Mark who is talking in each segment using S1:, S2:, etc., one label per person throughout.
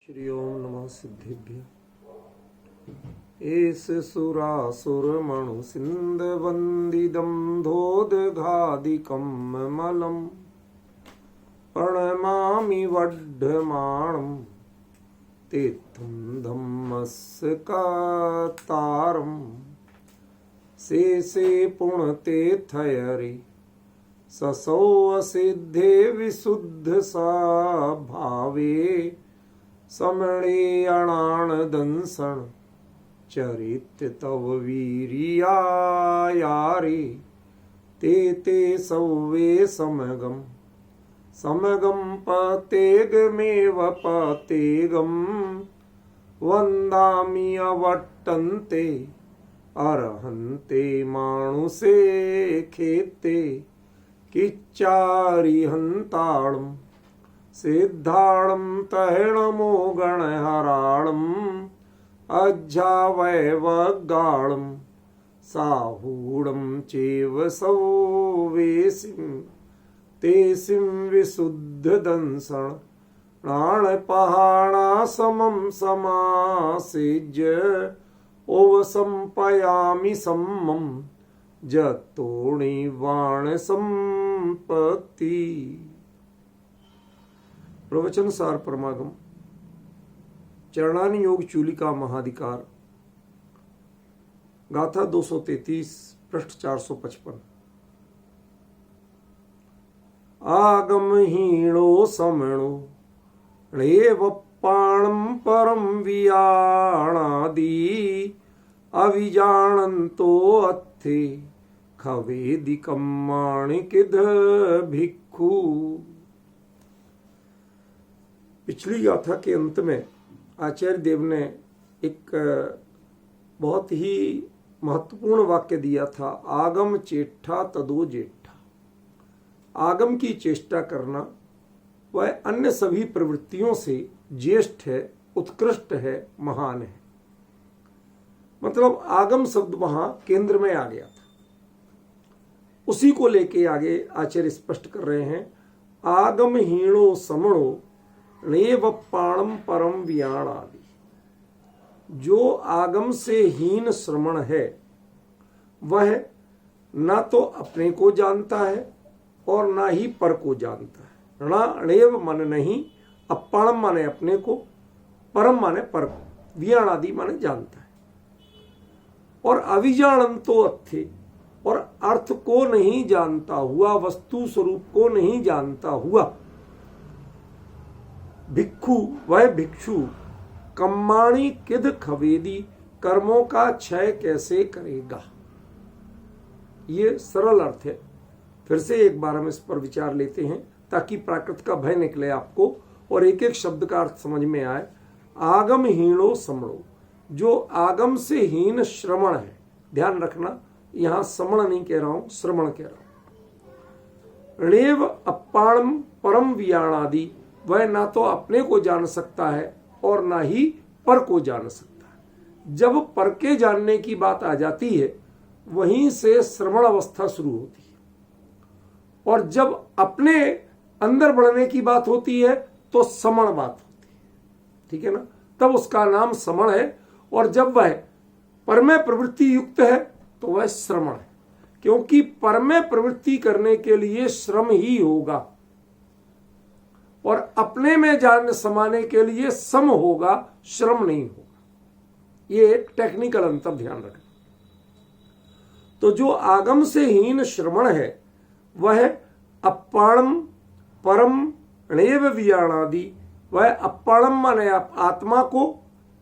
S1: श्री ओम नमः सिद्धिभ्य। एस सुरासुर मणु सिंध वंदिदम धोदघादिकम मलम प्रणमामि वड्ढमाणं तीर्थं धम्मस्य कातारं शेषे पुण्यतीर्थयरि ससौ असिद्धे विशुद्ध सा भावे समणे अणाणदंसण चरित तव वीरियायारे ते सौवे समगम पतेगमेव पतेगम वंदामि अवट्टन्ते अर्हन्ते मानुषे खेते किच्चारिहन्ताळं सिद्धाणं तैणमो गणहराणम् अज्झावैवगाळं साहूढं चैव सौवेसिं तेसिं विशुद्धदंसण प्राणपहाणासमं समासेज्य ओवसंपयामि सम्मं जतोणिवाणसंपत्ति। प्रवचन सार परमागम चरणानि योग चूलिका महाधिकार गाथा 233 पृष्ठ 455। आगमहीणो समणो णेवप्पाणं परं वियाणादि अविजानन्तो अत्थे खवेदिकं माणिकिद भिक्खु। पिछली गाथा के अंत में आचार्य देव ने एक बहुत ही महत्वपूर्ण वाक्य दिया था, आगम चेष्टा तदो जेठा। आगम की चेष्टा करना वह अन्य सभी प्रवृत्तियों से ज्येष्ठ है, उत्कृष्ट है, महान है। मतलब आगम शब्द वहां केंद्र में आ गया था, उसी को लेके आगे आचार्य स्पष्ट कर रहे हैं। आगम हीणो समणो णेवप्पाणं परम वियाणादि। जो आगम से हीन श्रमण है वह ना तो अपने को जानता है और ना ही पर को जानता है। णेव मन नहीं, अप्पाणम माने अपने को, परम माने पर को, वियाणादि माने जानता है। और अविजानन्तो अर्थे, और अर्थ को नहीं जानता हुआ, वस्तु स्वरूप को नहीं जानता हुआ भिक्षु, वह भिक्षु कम्माणि किद खवेदी, कर्मों का क्षय कैसे करेगा। ये सरल अर्थ है। फिर से एक बार हम इस पर विचार लेते हैं ताकि प्राकृत का भय निकले आपको और एक एक शब्द का अर्थ समझ में आए। आगम हीणो समणो, जो आगम से हीन श्रमण है। ध्यान रखना, यहां समण नहीं कह रहा हूं, श्रमण कह रहा हूं। णेव अप्पाणम परम वियाणादि, वह ना तो अपने को जान सकता है और ना ही पर को जान सकता है। जब पर के जानने की बात आ जाती है वहीं से श्रवण अवस्था शुरू होती है, और जब अपने अंदर बढ़ने की बात होती है तो समण बात होती है। ठीक है ना, तब उसका नाम समण है। और जब वह पर में प्रवृत्ति युक्त है तो वह श्रमण है, क्योंकि पर में प्रवृत्ति करने के लिए श्रम ही होगा और अपने में जान समाने के लिए सम होगा, श्रम नहीं होगा। ये एक टेक्निकल अंतर ध्यान रखना। तो जो आगम से हीन श्रवण है वह अप्पाणम परम णेव वियाणादि, वह अप्पाणम माने आत्मा को,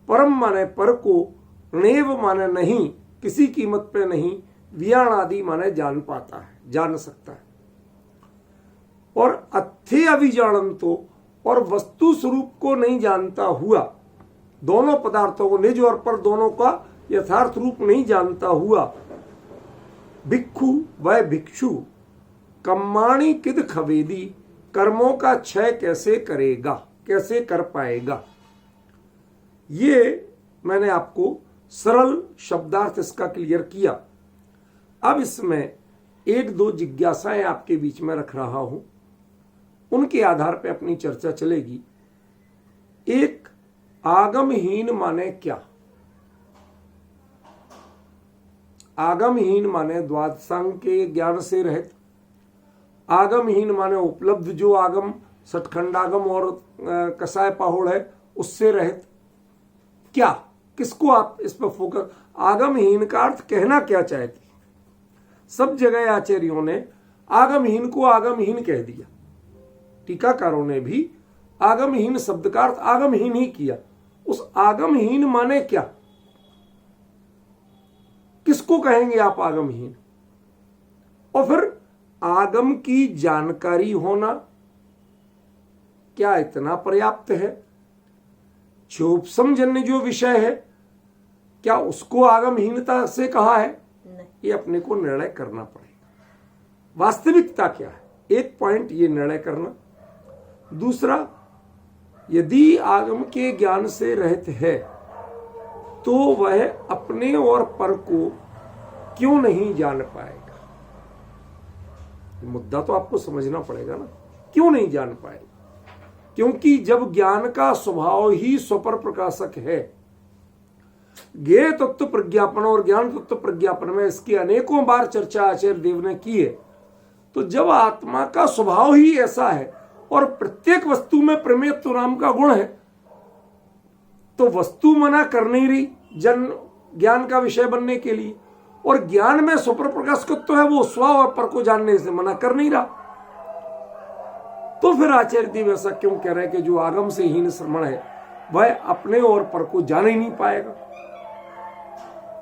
S1: परम माने पर को, णेव माने नहीं, किसी कीमत पे नहीं, वियाणादि माने जान पाता है, जान सकता है। और अत्थे अविजानन्तो, और वस्तु स्वरूप को नहीं जानता हुआ, दोनों पदार्थों को, निज और पर दोनों का यथार्थ रूप नहीं जानता हुआ भिक्षु, वह भिक्षु कम्माणि किद खवेदी, कर्मों का क्षय कैसे करेगा, कैसे कर पाएगा। ये मैंने आपको सरल शब्दार्थ इसका क्लियर किया। अब इसमें एक दो जिज्ञासाएं आपके बीच में रख रहा हूं, उनके आधार पर अपनी चर्चा चलेगी। एक आगमहीन माने क्या? आगमहीन माने द्वादशांग के ज्ञान से रहित। आगमहीन माने उपलब्ध जो आगम सठखंडागम और कसाय पाहुड़ है उससे रहित। क्या, किसको आप इस पर फोकस? आगमहीन का अर्थ कहना क्या चाहती? सब जगह आचार्यों ने आगमहीन को आगमहीन कह दिया, टीकाकारों ने भी आगमहीन शब्द का अर्थ आगमहीन ही किया। उस आगमहीन माने क्या? किसको कहेंगे आप आगमहीन? और फिर आगम की जानकारी होना क्या इतना पर्याप्त है? क्षोभसमजन्य जो विषय है क्या उसको आगमहीनता से कहा है? ये अपने को निर्णय करना पड़ेगा। वास्तविकता क्या है? एक पॉइंट ये निर्णय करना। दूसरा, यदि आगम के ज्ञान से रहित है तो वह अपने और पर को क्यों नहीं जान पाएगा? मुद्दा तो आपको समझना पड़ेगा ना, क्यों नहीं जान पाएगा? क्योंकि जब ज्ञान का स्वभाव ही स्वपर प्रकाशक है, ज्ञेय तत्व प्रज्ञापन और ज्ञान तत्व प्रज्ञापन में इसकी अनेकों बार चर्चा आचार्य देव ने की है, तो जब आत्मा का स्वभाव ही ऐसा है और प्रत्येक वस्तु में प्रमेयत्व नाम का गुण है, तो वस्तु मना कर नहीं रही जन ज्ञान का विषय बनने के लिए, और ज्ञान में स्वपर प्रकाशकत्व है, वो स्व और पर को जानने से मना कर नहीं रहा। तो फिर आचार्य देव ऐसा क्यों कह रहे हैं कि जो आगम से हीन श्रमण है वह अपने और पर को जान ही नहीं पाएगा?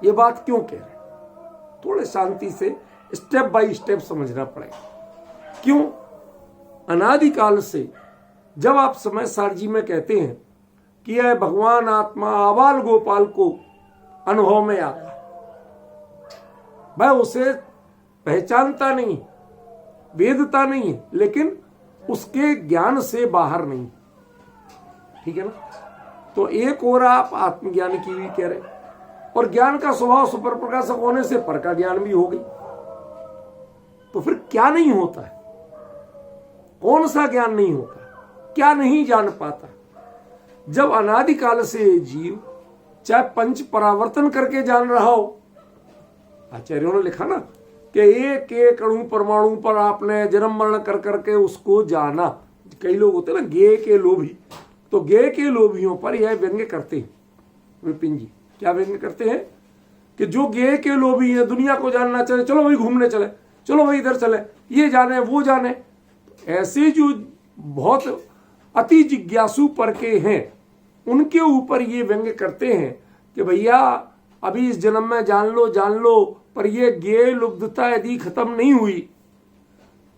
S1: ये बात क्यों कह रहे हैं? थोड़े शांति से स्टेप बाय स्टेप समझना पड़ेगा। क्यों? अनादिकाल से जब आप समय सार जी में कहते हैं कि यह भगवान आत्मा आबाल गोपाल को अनुभव में आता, वह उसे पहचानता नहीं, वेदता नहीं है, लेकिन उसके ज्ञान से बाहर नहीं। ठीक है ना? तो एक और आप आत्मज्ञान की भी कह रहे, और ज्ञान का स्वभाव सुपर प्रकाशक होने से पर का ज्ञान भी हो गई। तो फिर क्या नहीं होता है? कौन सा ज्ञान नहीं होता? क्या नहीं जान पाता? जब अनादिकाल से जीव चाहे पंच परावर्तन करके जान रहा हो, आचार्यों ने लिखा ना कि एक एक अणु परमाणु पर आपने जन्म मरण कर करके उसको जाना। कई लोग होते हैं ना ज्ञेय के लोभी, तो ज्ञेय के लोभियों पर यह व्यंग्य करते हैं विपिन जी। क्या व्यंग्य करते हैं? कि जो ज्ञेय के लोभी है, दुनिया को जानना चाहे, चलो भाई घूमने चले, चलो भाई इधर चले, ये जाने वो जाने। ऐसे जो बहुत अति जिज्ञासु पर के हैं उनके ऊपर ये व्यंग्य करते हैं कि भैया अभी इस जन्म में जान लो, पर ये ज्ञेय लुब्धता यदि खत्म नहीं हुई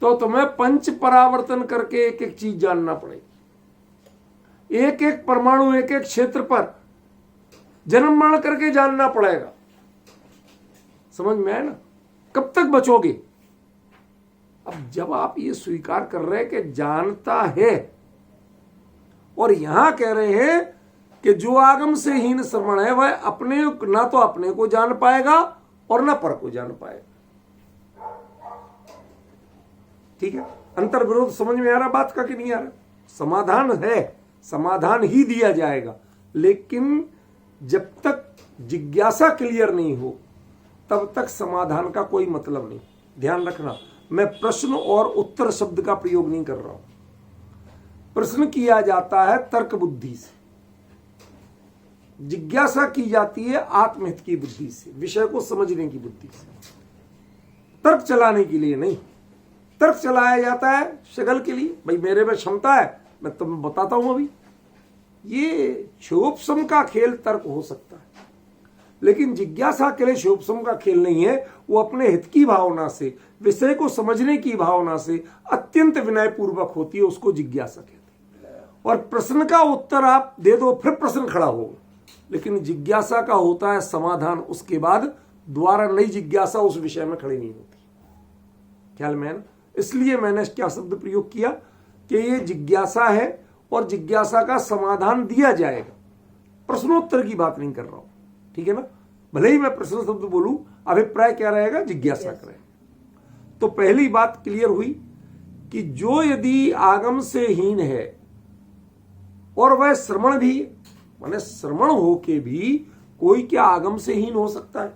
S1: तो तुम्हें पंच परावर्तन करके एक एक चीज जानना पड़ेगी। एक एक परमाणु, एक एक क्षेत्र पर जन्म मरण करके जानना पड़ेगा। समझ में आया ना? कब तक बचोगे? अब जब आप ये स्वीकार कर रहे हैं कि जानता है, और यहां कह रहे हैं कि जो आगम से हीन श्रवण है वह अपने ना तो अपने को जान पाएगा और ना पर को जान पाएगा। ठीक है? अंतर विरोध समझ में आ रहा बात का कि नहीं आ रहा? समाधान है, समाधान ही दिया जाएगा, लेकिन जब तक जिज्ञासा क्लियर नहीं हो तब तक समाधान का कोई मतलब नहीं। ध्यान रखना, मैं प्रश्न और उत्तर शब्द का प्रयोग नहीं कर रहा हूं। प्रश्न किया जाता है तर्क बुद्धि से, जिज्ञासा की जाती है आत्महित की बुद्धि से, विषय को समझने की बुद्धि से, तर्क चलाने के लिए नहीं। तर्क चलाया जाता है शगल के लिए, भाई मेरे में क्षमता है, मैं तुम्हें बताता हूं। अभी ये क्षोभसम का खेल तर्क हो सकता है, लेकिन जिज्ञासा के लिए क्षोभसम का खेल नहीं है। वो अपने हित की भावना से, विषय को समझने की भावना से अत्यंत विनय पूर्वक होती है, उसको जिज्ञासा कहते हैं। और प्रश्न का उत्तर आप दे दो फिर प्रश्न खड़ा होगा, लेकिन जिज्ञासा का होता है समाधान, उसके बाद दोबारा नई जिज्ञासा उस विषय में खड़ी नहीं होती। ख्याल में है ना? इसलिए मैंने क्या शब्द प्रयोग किया कि ये जिज्ञासा है और जिज्ञासा का समाधान दिया जाएगा। प्रश्नोत्तर की बात नहीं कर रहा हूं। ठीक है ना? भले ही मैं प्रश्न शब्द बोलूं, अभिप्राय क्या रहेगा? जिज्ञासा करें। तो पहली बात क्लियर हुई कि जो यदि आगम से हीन है और वह श्रवण भी, माने श्रवण होके भी कोई क्या आगम से हीन हो सकता है?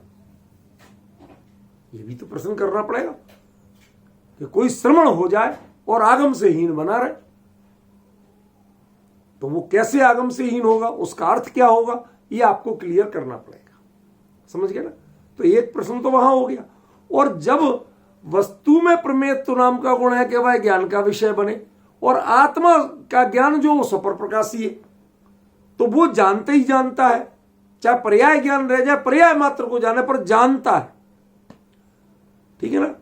S1: ये भी तो प्रश्न करना पड़ेगा कि कोई श्रवण हो जाए और आगम से हीन बना रहे, तो वो कैसे आगम से हीन होगा, उसका अर्थ क्या होगा, ये आपको क्लियर करना पड़ेगा। समझ गए ना? तो एक प्रश्न तो वहां हो गया। और जब वस्तु में प्रमेयत्व नाम का गुण है कि वह ज्ञान का विषय बने, और आत्मा का ज्ञान जो वो स्वपर प्रकाशी है, तो वो जानते ही जानता है, चाहे पर्याय ज्ञान रह जाए, पर्याय मात्र को जाने पर जानता है। ठीक है ना?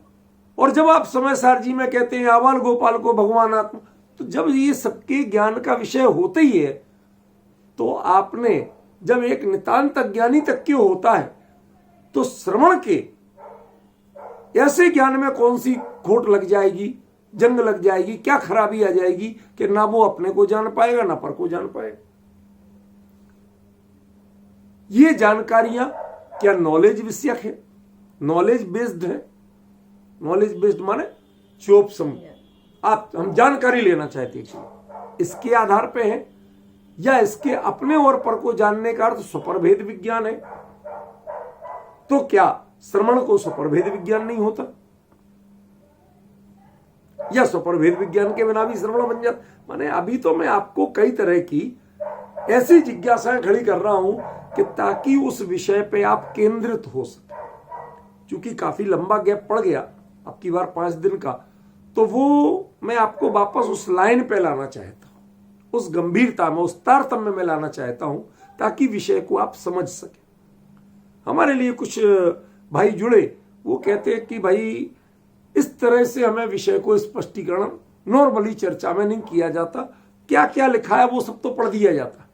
S1: और जब आप समय सार जी में कहते हैं आवाल गोपाल को भगवान आत्मा, तो जब ये सबके ज्ञान का विषय होते ही है, तो आपने जब एक नितांत अज्ञानी तक के होता है, तो श्रवण के ऐसे ज्ञान में कौन सी खोट लग जाएगी, जंग लग जाएगी, क्या खराबी आ जाएगी कि ना वो अपने को जान पाएगा ना पर को जान पाएगा। ये जानकारियां क्या नॉलेज विषयक है, नॉलेज बेस्ड है? नॉलेज बेस्ड माने चोपसम, आप हम जानकारी लेना चाहते हैं, इसके आधार पे है, या इसके अपने और पर को जानने का अर्थ स्वप्रभेद विज्ञान है? तो क्या श्रवण को स्वप्रभेद विज्ञान नहीं होता, या स्वप्रभेद विज्ञान के बिना भी श्रवण बन जाता? माने अभी तो मैं आपको कई तरह की ऐसी जिज्ञासाएं खड़ी कर रहा हूं कि ताकि उस विषय पे आप केंद्रित हो सके। चूंकि काफी लंबा गैप पड़ गया आपकी बार 5 दिन का, तो वो मैं आपको वापस उस लाइन पे लाना चाहता हूं, उस गंभीरता में, उस तारतम्य में लाना चाहता हूं, ताकि विषय को आप समझ सके। हमारे लिए कुछ भाई जुड़े, वो कहते हैं कि भाई इस तरह से हमें विषय को स्पष्टीकरण नॉर्मली चर्चा में नहीं किया जाता, क्या क्या लिखा है वो सब तो पढ़ दिया जाता,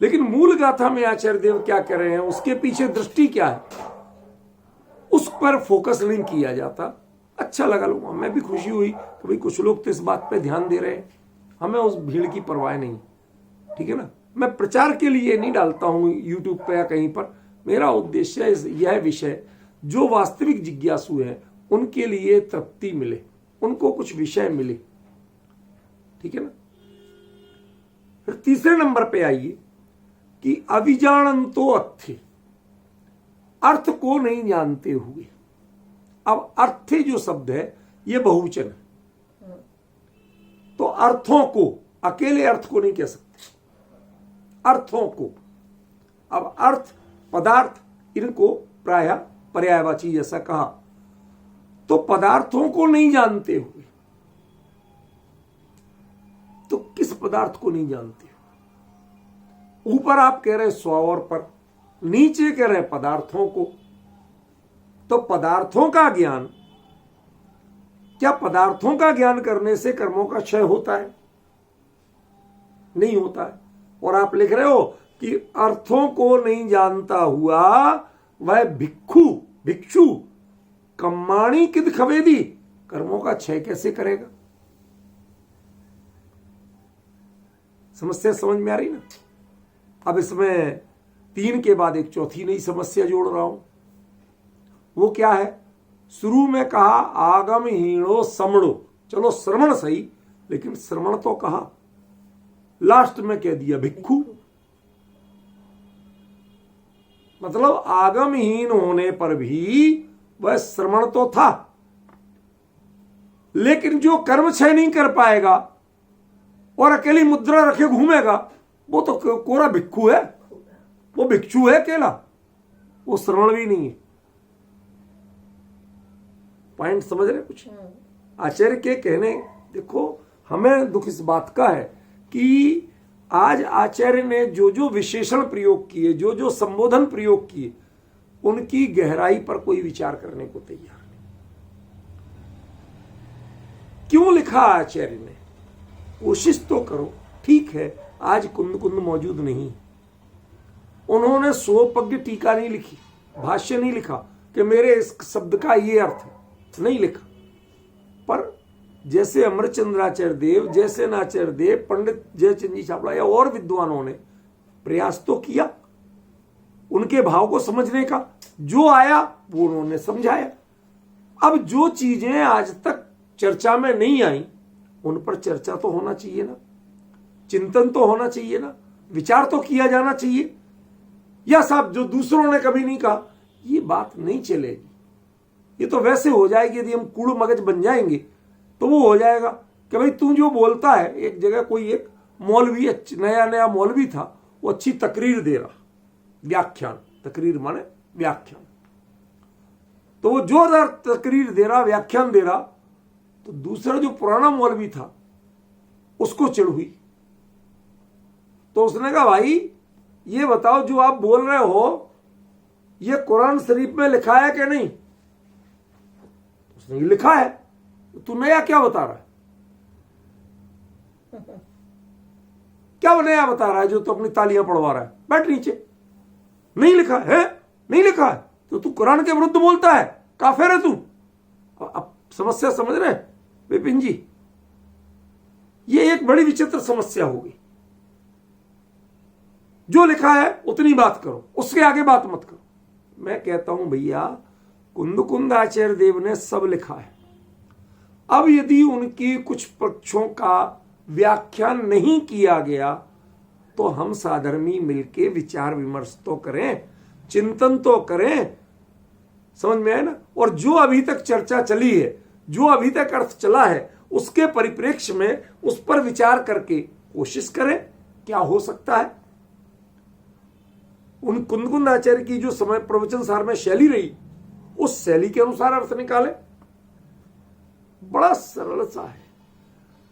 S1: लेकिन मूल गाथा में आचार्य देव क्या कह रहे हैं, उसके पीछे दृष्टि क्या है, उस पर फोकस नहीं किया जाता। अच्छा लगा लोगों, मैं भी खुशी हुई कि भाई कुछ लोग तो इस बात पे ध्यान दे रहे हैं, हमें उस भीड़ की परवाह नहीं। ठीक है ना? मैं प्रचार के लिए नहीं डालता हूं यूट्यूब पे या कहीं पर, मेरा उद्देश्य यह विषय जो वास्तविक जिज्ञासु है उनके लिए तृप्ति मिले, उनको कुछ विषय मिले। ठीक है ना? फिर तीसरे नंबर पे आइए कि अविजानंतो अर्थे, अर्थ को नहीं जानते हुए। अब अर्थे जो शब्द है ये बहुवचन है, तो अर्थों को, अकेले अर्थ को नहीं कह सकते, अर्थों को। अब अर्थ, पदार्थ, इनको प्रायः पर्यायवाची जैसा कहा, तो पदार्थों को नहीं जानते हुए, तो किस पदार्थ को नहीं जानते हुए? ऊपर आप कह रहे स्व और पर, नीचे कह रहे पदार्थों को। तो पदार्थों का ज्ञान, क्या पदार्थों का ज्ञान करने से कर्मों का क्षय होता है? नहीं होता है। और आप लिख रहे हो कि अर्थों को नहीं जानता हुआ वह भिक्षु कम्माणी किद खवेदी, कर्मों का क्षय कैसे करेगा? समस्या समझ में आ रही ना? अब इसमें 3 के बाद एक चौथी नई समस्या जोड़ रहा हूं। वो क्या है? शुरू में कहा आगम हीणो समणो, चलो श्रवण सही, लेकिन श्रवण तो कहा, लास्ट में कह दिया भिक्षु। मतलब आगमहीन होने पर भी वह श्रवण तो था, लेकिन जो कर्म क्षय नहीं कर पाएगा और अकेली मुद्रा रखे घूमेगा, वो तो कोरा भिक्षु है, वो भिक्षु है अकेला, वो श्रवण भी नहीं है। पॉइंट समझ रहे कुछ? आचार्य के कहने, देखो हमें दुख इस बात का है कि आज आचार्य ने जो जो विशेषण प्रयोग किए, जो जो संबोधन प्रयोग किए, उनकी गहराई पर कोई विचार करने को तैयार नहीं। क्यों लिखा आचार्य ने? कोशिश तो करो। ठीक है, आज कुंद मौजूद नहीं, उन्होंने स्वपज्ञ टीका नहीं लिखी, भाष्य नहीं लिखा कि मेरे इस शब्द का ये अर्थ है, नहीं लिखा। पर जैसे अमरचंद्राचार्य देव, जैसे नाचार्य देव, पंडित जयचंद जी छाबड़ा या और विद्वानों ने प्रयास तो किया उनके भाव को समझने का, जो आया वो उन्होंने समझाया। अब जो चीजें आज तक चर्चा में नहीं आई, उन पर चर्चा तो होना चाहिए ना, चिंतन तो होना चाहिए ना। विचार तो किया जाना चाहिए। या साहब जो दूसरों ने कभी नहीं कहा, ये बात नहीं चलेगी। ये तो वैसे हो जाएगी, यदि हम कूड़ मगज बन जाएंगे तो वो हो जाएगा कि भाई तू जो बोलता है, एक जगह कोई एक मौलवी, नया मौलवी था, वो अच्छी तकरीर दे रहा, व्याख्यान, तकरीर माने व्याख्यान, तो वो जोरदार तकरीर दे रहा, व्याख्यान दे रहा, तो दूसरा जो पुराना मौलवी था उसको चिढ़ हुई। तो उसने कहा भाई ये बताओ जो आप बोल रहे हो ये कुरान शरीफ में लिखा है कि नहीं? उसने लिखा है। तू नया क्या बता रहा है? क्या नया बता रहा है जो तू अपनी तालियां पढ़वा रहा है? बैठ नीचे। नहीं लिखा है, नहीं लिखा है तो तू कुरान के विरुद्ध बोलता है, काफिर है तू। अब समस्या समझ रहे विपिन जी? ये एक बड़ी विचित्र समस्या होगी। जो लिखा है उतनी बात करो, उसके आगे बात मत करो। मैं कहता हूं भैया, कुंद आचार्य देव ने सब लिखा है। अब यदि उनकी कुछ पक्षों का व्याख्यान नहीं किया गया तो हम साधर्मी मिलके विचार विमर्श तो करें, चिंतन तो करें। समझ में आया ना? और जो अभी तक चर्चा चली है, जो अभी तक अर्थ चला है, उसके परिप्रेक्ष्य में उस पर विचार करके कोशिश करें क्या हो सकता है। उन कुंद आचार्य की जो समय प्रवचन सार में शैली रही, उस शैली के अनुसार अर्थ निकाले। बड़ा सरल सा है।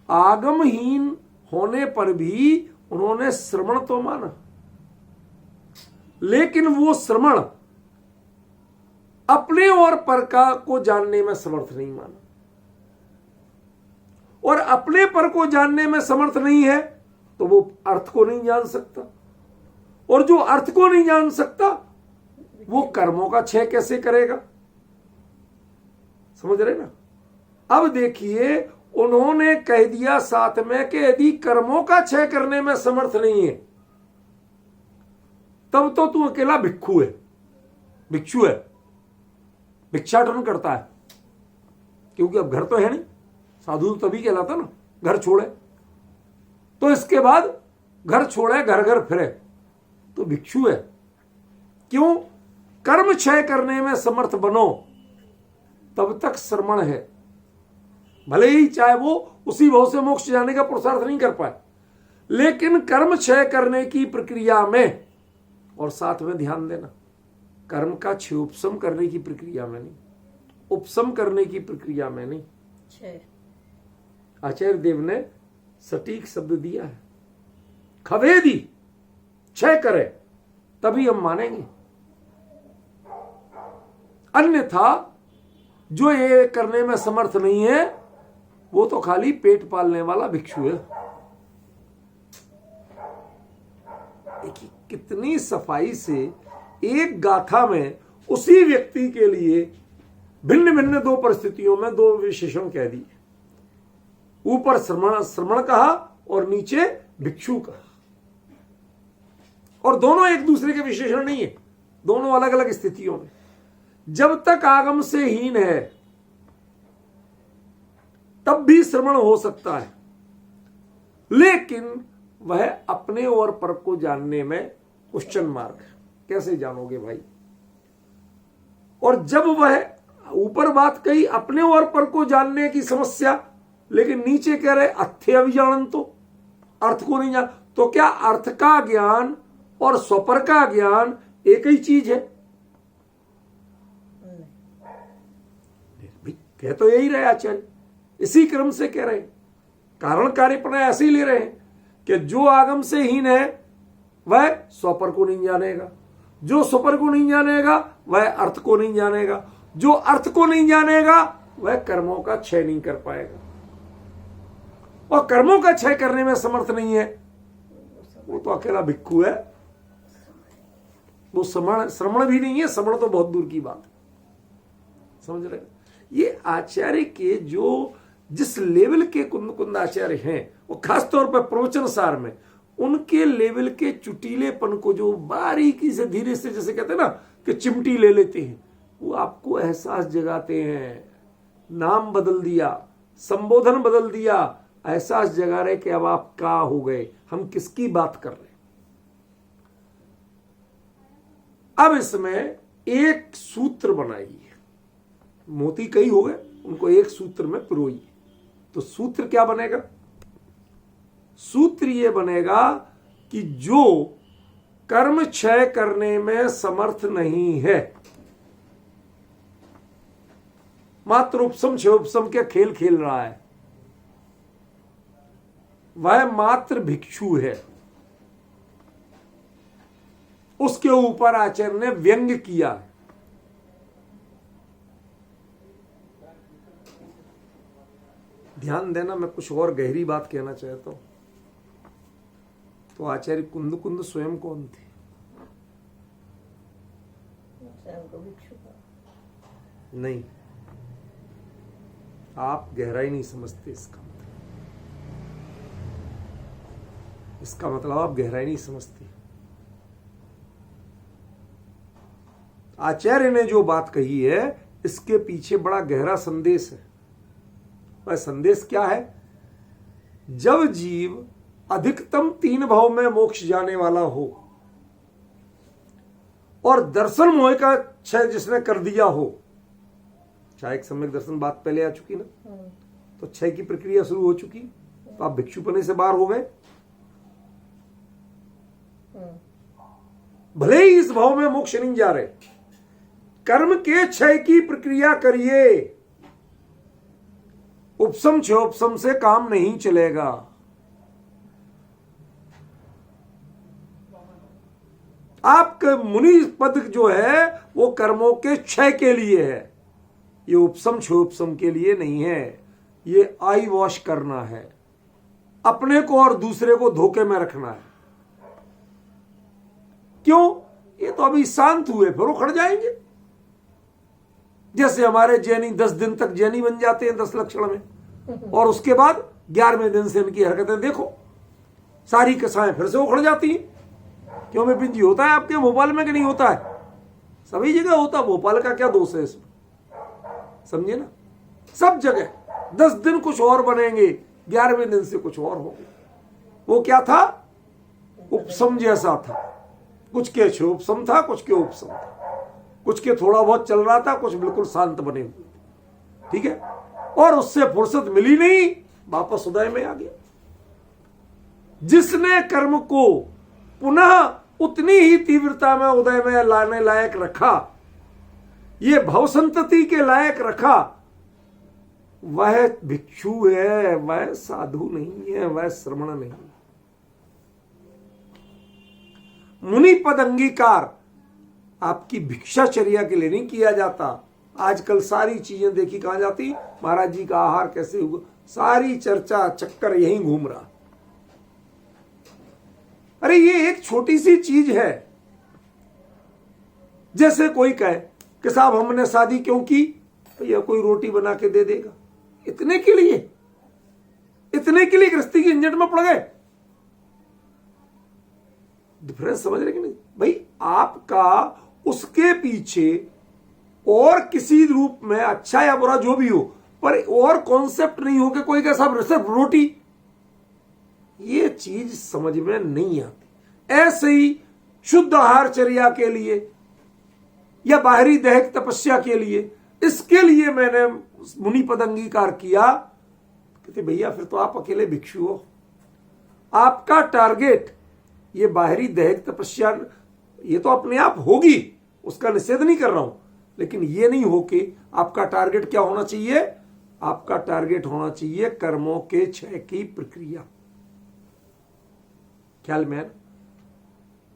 S1: आगमहीन होने पर भी उन्होंने श्रवण तो माना, लेकिन वो श्रवण अपने और पर का को जानने में समर्थ नहीं माना। और अपने पर को जानने में समर्थ नहीं है तो वो अर्थ को नहीं जान सकता, और जो अर्थ को नहीं जान सकता वो कर्मों का क्षय कैसे करेगा? समझ रहे ना? अब देखिए, उन्होंने कह दिया साथ में कि यदि कर्मों का क्षय करने में समर्थ नहीं है तब तो तू अकेला भिक्षु है, भिक्षु है, भिक्षाटन करता है। क्योंकि अब घर तो है नहीं, साधु तभी कहलाता ना, घर छोड़े। तो इसके बाद घर छोड़े, घर घर फिरे तो भिक्षु है। क्यों? कर्म क्षय करने में समर्थ बनो तब तक श्रमण है। भले ही चाहे वो उसी भाव से मोक्ष जाने का पुरुषार्थ नहीं कर पाए, लेकिन कर्म क्षय करने की प्रक्रिया में, और साथ में ध्यान देना, कर्म का क्षय उपशम करने की प्रक्रिया में नहीं, उपशम करने की प्रक्रिया में नहीं। आचार्य देव ने सटीक शब्द दिया है, खवेदी क्षय करे तभी हम मानेंगे। अन्यथा जो ये करने में समर्थ नहीं है वो तो खाली पेट पालने वाला भिक्षु है। देखिए कितनी सफाई से एक गाथा में उसी व्यक्ति के लिए भिन्न भिन्न दो परिस्थितियों में दो विशेषण कह दिए। ऊपर श्रमण कहा और नीचे भिक्षु कहा, और दोनों एक दूसरे के विशेषण नहीं है, दोनों अलग अलग स्थितियों में। जब तक आगम से हीन है तब भी श्रवण हो सकता है, लेकिन वह अपने और पर को जानने में क्वेश्चन मार्क है। कैसे जानोगे भाई? और जब वह ऊपर बात कही अपने और पर को जानने की समस्या, लेकिन नीचे कह रहे अथ्य अभिजानन, तो अर्थ को नहीं जान, तो क्या अर्थ का ज्ञान और स्वपर का ज्ञान एक ही चीज है? कह तो यही रहे आचार्य, इसी क्रम से कह रहे हैं, कारण कार्यपण ऐसे ही ले रहे हैं कि जो आगम से हीन है वह स्वपर को नहीं जानेगा, जो स्वपर को नहीं जानेगा वह अर्थ को नहीं जानेगा, जो अर्थ को नहीं जानेगा वह कर्मों का क्षय नहीं कर पाएगा, और कर्मों का क्षय करने में समर्थ नहीं है वो तो अकेला भिक्षु है। वो श्रवण भी नहीं है, श्रवण तो बहुत दूर की बात है। समझ रहे? ये आचार्य के जो जिस लेवल के कुंद आचार्य हैं, वो खास तौर पर प्रवचन सार में उनके लेवल के चुटीलेपन को जो बारीकी से धीरे से, जैसे कहते हैं ना कि चिमटी ले लेते हैं, वो आपको एहसास जगाते हैं। नाम बदल दिया, संबोधन बदल दिया, एहसास जगा रहे कि अब आप क्या हो गए, हम किसकी बात कर रहे हैं। अब इसमें एक सूत्र बनाइए। मोती कई हो गए, उनको एक सूत्र में पिरोइए। तो सूत्र क्या बनेगा? सूत्र ये बनेगा कि जो कर्म क्षय करने में समर्थ नहीं है, मात्र उपसम क्षय उपसम के खेल खेल रहा है, वह मात्र भिक्षु है। उसके ऊपर आचार्य ने व्यंग्य किया है। ध्यान देना, मैं कुछ और गहरी बात कहना चाहता हूं। तो आचार्य कुंद कुंद स्वयं कौन थे? नहीं, आप गहराई नहीं समझते। इसका मतलब आप गहराई नहीं समझते। आचार्य ने जो बात कही है, इसके पीछे बड़ा गहरा संदेश है। वह संदेश क्या है? जब जीव अधिकतम 3 भाव में मोक्ष जाने वाला हो और दर्शन मोह का क्षय जिसने कर दिया हो, चाहे सम्यक दर्शन बात पहले आ चुकी ना, तो क्षय की प्रक्रिया शुरू हो चुकी, तो आप भिक्षुपने से बाहर हो गए। भले ही इस भाव में मोक्ष नहीं जा रहे, कर्म के क्षय की प्रक्रिया करिए। उपसम क्षय उपसम से काम नहीं चलेगा। आपका मुनि पद जो है वो कर्मों के क्षय के लिए है, ये उपसम क्षय उपसम के लिए नहीं है। ये आई वॉश करना है, अपने को और दूसरे को धोखे में रखना है। क्यों? ये तो अभी शांत हुए, फिर उखड़ जाएंगे। जैसे हमारे जैनी 10 दिन तक जैनी बन जाते हैं 10 लक्षण में, और उसके बाद 11वें दिन से इनकी हरकतें देखो, सारी कसाएं फिर से उखड़ जाती हैं। क्यों विपिन जी, होता है आपके भोपाल में कि नहीं होता है? सभी जगह होता। भोपाल का क्या दोष है इसमें? समझे ना, सब जगह 10 दिन कुछ और बनेंगे, 11वें दिन से कुछ और होंगे। वो क्या था? उपसम जैसा था। कुछ के क्षय उपसम था, कुछ के उपसम था, कुछ के थोड़ा बहुत चल रहा था, कुछ बिल्कुल शांत बने हुए। ठीक है, और उससे फुर्सत मिली नहीं, वापस उदय में आ गया। जिसने कर्म को पुनः उतनी ही तीव्रता में उदय में लाने लायक रखा, ये भवसंतति के लायक रखा, वह भिक्षु है, वह साधु नहीं है, वह श्रमण नहीं। मुनि पद अंगीकार आपकी भिक्षाचर्या के लिए नहीं किया जाता। आजकल सारी चीजें देखी कहां जाती, महाराज जी का आहार कैसे हुआ, सारी चर्चा चक्कर यहीं घूम रहा। अरे ये एक छोटी सी चीज है। जैसे कोई कहे कि साहब हमने शादी क्यों की, तो यह कोई रोटी बना के दे देगा, इतने के लिए गृहस्थी की झंझट में पड़ गए। डिफरेंस समझ रहे कि नहीं भाई? आपका उसके पीछे और किसी रूप में अच्छा या बुरा जो भी हो, पर और कॉन्सेप्ट नहीं हो कि कोई का साहब सिर्फ रोटी, ये चीज समझ में नहीं आती। ऐसे ही शुद्ध आहारचर्या के लिए या बाहरी दैहिक तपस्या के लिए, इसके लिए मैंने मुनि पद अंगीकार किया। कहते भैया फिर तो आप अकेले भिक्षु हो। आपका टारगेट ये बाहरी दैहिक तपस्या, ये तो अपने आप होगी, उसका निषेध नहीं कर रहा हूं, लेकिन ये नहीं हो कि आपका टारगेट क्या होना चाहिए? आपका टारगेट होना चाहिए कर्मों के क्षय की प्रक्रिया। ख्याल में?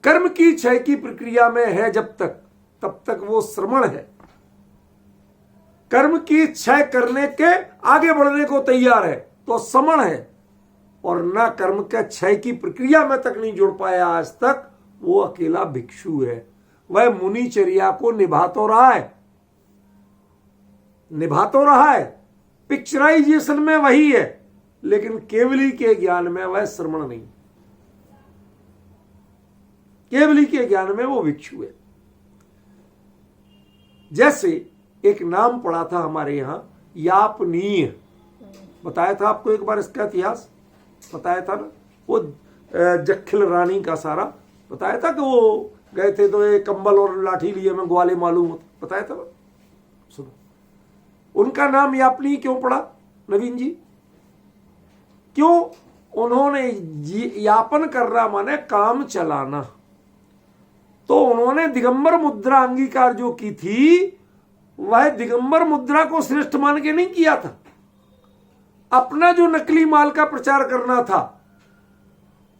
S1: कर्म की क्षय की प्रक्रिया में है जब तक, तब तक वो श्रमण है। कर्म की क्षय करने के आगे बढ़ने को तैयार है तो समण है, और ना कर्म के क्षय की प्रक्रिया में तक नहीं जुड़ पाया आज तक, वो अकेला भिक्षु है। वह मुनिचर्या को निभा तो रहा है, पिक्चराइजेशन में वही है, लेकिन केवली के ज्ञान में वह श्रमण नहीं। केवली के ज्ञान में वो भिक्षु है। जैसे एक नाम पढ़ा था हमारे यहां, यापनीय, बताया था आपको एक बार, इसका इतिहास बताया था ना, वो जखिल रानी का सारा बताया था कि वो गए थे तो ये कंबल और लाठी लिए मैं ग्वाले मालूम बताया था। सुनो, उनका नाम यापनी क्यों पड़ा नवीन जी? क्यों? उन्होंने यापन करना माने काम चलाना। तो उन्होंने दिगंबर मुद्रा अंगीकार जो की थी, वह दिगंबर मुद्रा को श्रेष्ठ मान के नहीं किया था। अपना जो नकली माल का प्रचार करना था,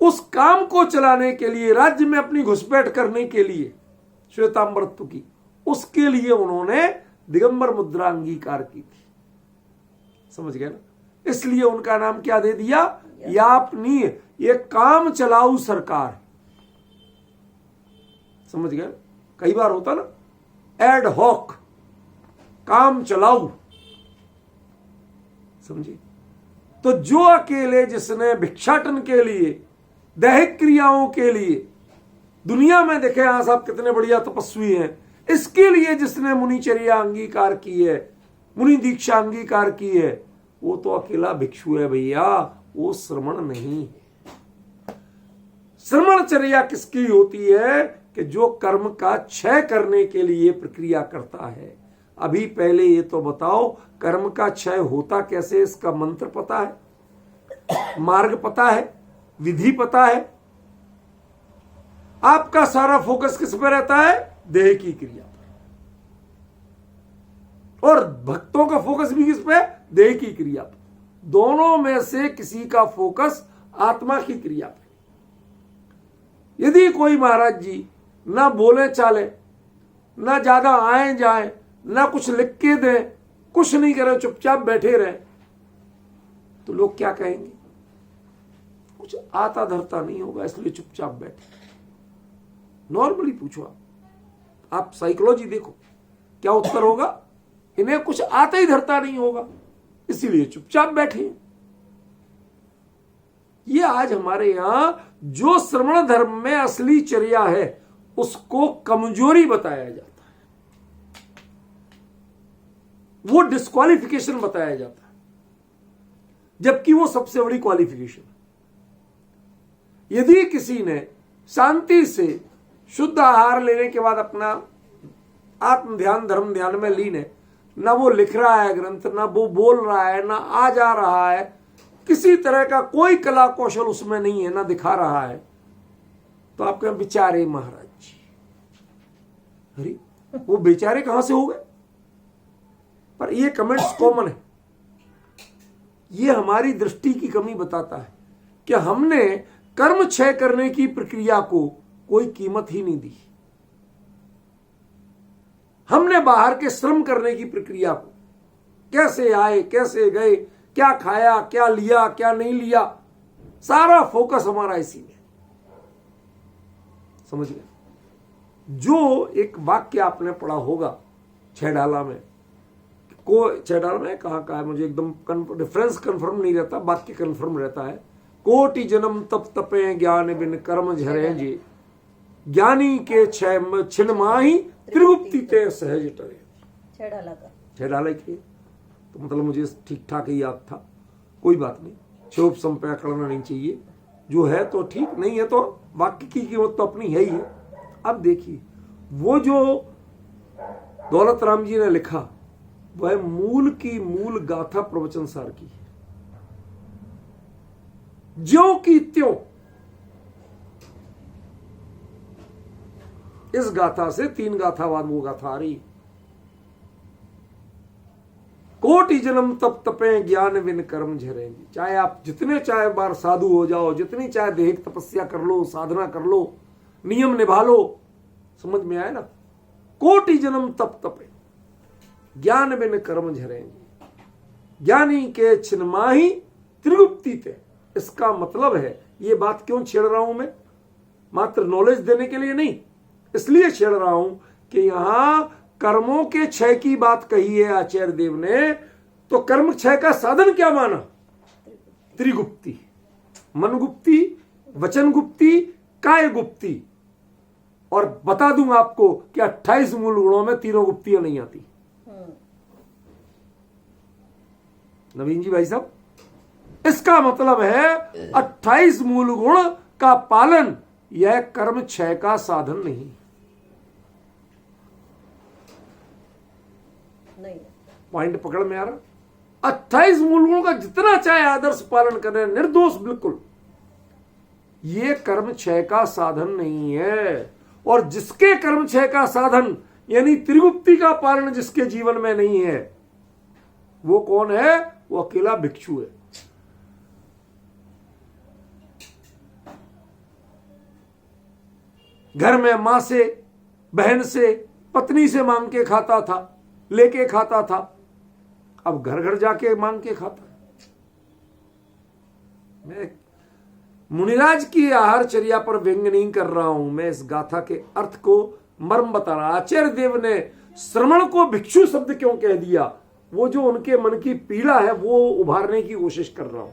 S1: उस काम को चलाने के लिए, राज्य में अपनी घुसपैठ करने के लिए, श्वेतांबरत्व की, उसके लिए उन्होंने दिगंबर मुद्रा अंगीकार की थी। समझ गए ना? इसलिए उनका नाम क्या दे दिया? यापनीय। ये काम चलाऊ सरकार। समझ गए? कई बार होता ना एड हॉक, काम चलाऊ। समझिए? तो जो अकेले जिसने भिक्षाटन के लिए, दैहिक क्रियाओं के लिए, दुनिया में देखे यहां साहब कितने बढ़िया तपस्वी हैं, इसके लिए जिसने मुनिचर्या अंगीकार की है, मुनि दीक्षा अंगीकार की है, वो तो अकेला भिक्षु है भैया, वो श्रमण नहीं है। श्रमणचर्या किसकी होती है? कि जो कर्म का क्षय करने के लिए प्रक्रिया करता है। अभी पहले ये तो बताओ, कर्म का क्षय होता कैसे? इसका मंत्र पता है, मार्ग पता है, विधि पता है। आपका सारा फोकस किस पे रहता है? देह की क्रिया पर। और भक्तों का फोकस भी किस पे? देह की क्रिया पर। दोनों में से किसी का फोकस आत्मा की क्रिया पर। यदि कोई महाराज जी ना बोले चाले, ना ज्यादा आए जाए, ना कुछ लिख के दे, कुछ नहीं करे, चुपचाप बैठे रहे, तो लोग क्या कहेंगे? कुछ आता धरता नहीं होगा इसलिए चुपचाप बैठे। नॉर्मली पूछो, आप साइकोलॉजी देखो, क्या उत्तर होगा? इन्हें कुछ आता ही धरता नहीं होगा इसीलिए चुपचाप बैठे। ये आज हमारे यहां जो श्रमण धर्म में असली चर्या है, उसको कमजोरी बताया जाता है, वो डिस्क्वालिफिकेशन बताया जाता है, जबकि वो सबसे बड़ी क्वालिफिकेशन है। यदि किसी ने शांति से शुद्ध आहार लेने के बाद अपना आत्म ध्यान, धर्म ध्यान में लीन है, ना वो लिख रहा है ग्रंथ, ना वो बोल रहा है, ना आ जा रहा है, किसी तरह का कोई कला कौशल उसमें नहीं है, ना दिखा रहा है, तो आप कहें बेचारे महाराज जी। अरे वो बेचारे कहां से हो गए? पर ये कमेंट्स कॉमन है। ये हमारी दृष्टि की कमी बताता है कि हमने कर्म क्षय करने की प्रक्रिया को कोई कीमत ही नहीं दी। हमने बाहर के श्रम करने की प्रक्रिया को, कैसे आए, कैसे गए, क्या खाया, क्या लिया, क्या नहीं लिया, सारा फोकस हमारा इसी में। समझ गए? जो एक वाक्य आपने पढ़ा होगा छैडाला में, छैडाला में कहाँ का है मुझे एकदम रेफरेंस कंफर्म नहीं रहता, वाक्य कंफर्म रहता है। कोटि जन्म तप तपे ज्ञान बिन कर्म झरे जी, ज्ञानी के छिन माही त्रिगुप्ति ते सहज टरे। छैडाला की तो मतलब मुझे ठीक ठाक ही याद था, कोई बात नहीं, क्षोभ संपया करना नहीं चाहिए, जो है तो ठीक, नहीं है तो वाक्य की कीमत तो अपनी है ही है। अब देखिए, वो जो दौलत राम जी ने लिखा, वह मूल की मूल गाथा प्रवचन सार की है, ज्यों की त्यों। इस गाथा से 3 गाथा बाद वो गाथा आ रही, कोटि जन्म तप तपे ज्ञान बिन कर्म झरे। चाहे आप जितने चाहे बार साधु हो जाओ, जितनी चाहे दैहिक तपस्या कर लो, साधना कर लो, नियम निभा लो, समझ में आए ना? कोटि जन्म तप तपे ज्ञान बिन कर्म झरे, ज्ञानी के छिन्माही त्रिगुप्ति ते। इसका मतलब है, ये बात क्यों छेड़ रहा हूं मैं? मात्र नॉलेज देने के लिए नहीं, इसलिए छेड़ रहा हूं कि यहां कर्मों के क्षय की बात कही है आचार्य देव ने, तो कर्म क्षय का साधन क्या माना? त्रिगुप्ति, मन गुप्ति, वचन गुप्ति, काय गुप्ति। और बता दूं आपको कि 28 मूल गुणों में तीनों गुप्तियां नहीं आती। नवीन जी भाई साहब, इसका मतलब है 28 मूल गुण का पालन, यह कर्म क्षय का साधन नहीं।
S2: नहीं।
S1: पॉइंट पकड़ में आ रहा। 28 मूल गुणों का जितना चाहे आदर्श पालन करें, निर्दोष बिल्कुल, ये कर्म क्षय का साधन नहीं है। और जिसके कर्म क्षय का साधन यानी त्रिगुप्ति का पालन जिसके जीवन में नहीं है, वो कौन है? वो अकेला भिक्षु है। घर में मां से, बहन से, पत्नी से मांग के खाता था, लेके खाता था, अब घर घर जाके मांग के खाता है। मैं मुनिराज की आहारचर्या पर व्यंग नहीं कर रहा हूं, मैं इस गाथा के अर्थ को मर्म बता रहा। आचार्य देव ने श्रमण को भिक्षु शब्द क्यों कह दिया, वो जो उनके मन की पीड़ा है वो उभारने की कोशिश कर रहा हूं।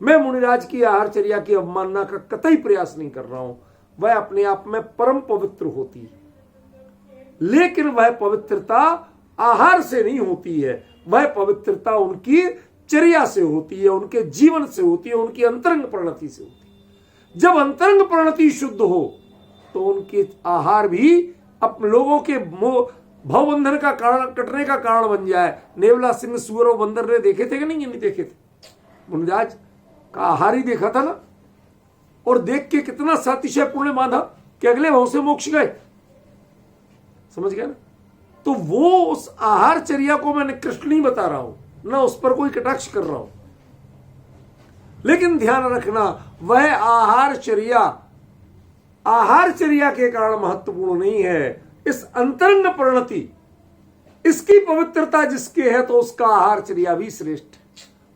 S1: मैं मुनिराज की आहारचर्या की अवमानना का कतई प्रयास नहीं कर रहा हूं। वह अपने आप में परम पवित्र होती है, लेकिन वह पवित्रता आहार से नहीं होती है। वह पवित्रता उनकी चर्या से होती है, उनके जीवन से होती है, उनकी अंतरंग प्रणति से होती है। जब अंतरंग प्रणति शुद्ध हो तो उनके आहार भी अपने लोगों के भवबंधन का कारण, कटने का कारण बन जाए। नेवला सिंह सुअर और बंदर ने देखे थे कि नहीं देखे थे? मुनिराज का आहार ही देखा था ना, और देख के कितना सातिशय पुण्य बांधा कि अगले भाव से मोक्ष गए। समझ गया ना? तो वो उस आहारचर्या को मैं निकृष्ट नहीं बता रहा हूं, ना उस पर कोई कटाक्ष कर रहा हूं, लेकिन ध्यान रखना वह आहारचर्या के कारण महत्वपूर्ण नहीं है। इस अंतरंग प्रणति, इसकी पवित्रता जिसके है तो उसका आहारचर्या भी श्रेष्ठ है।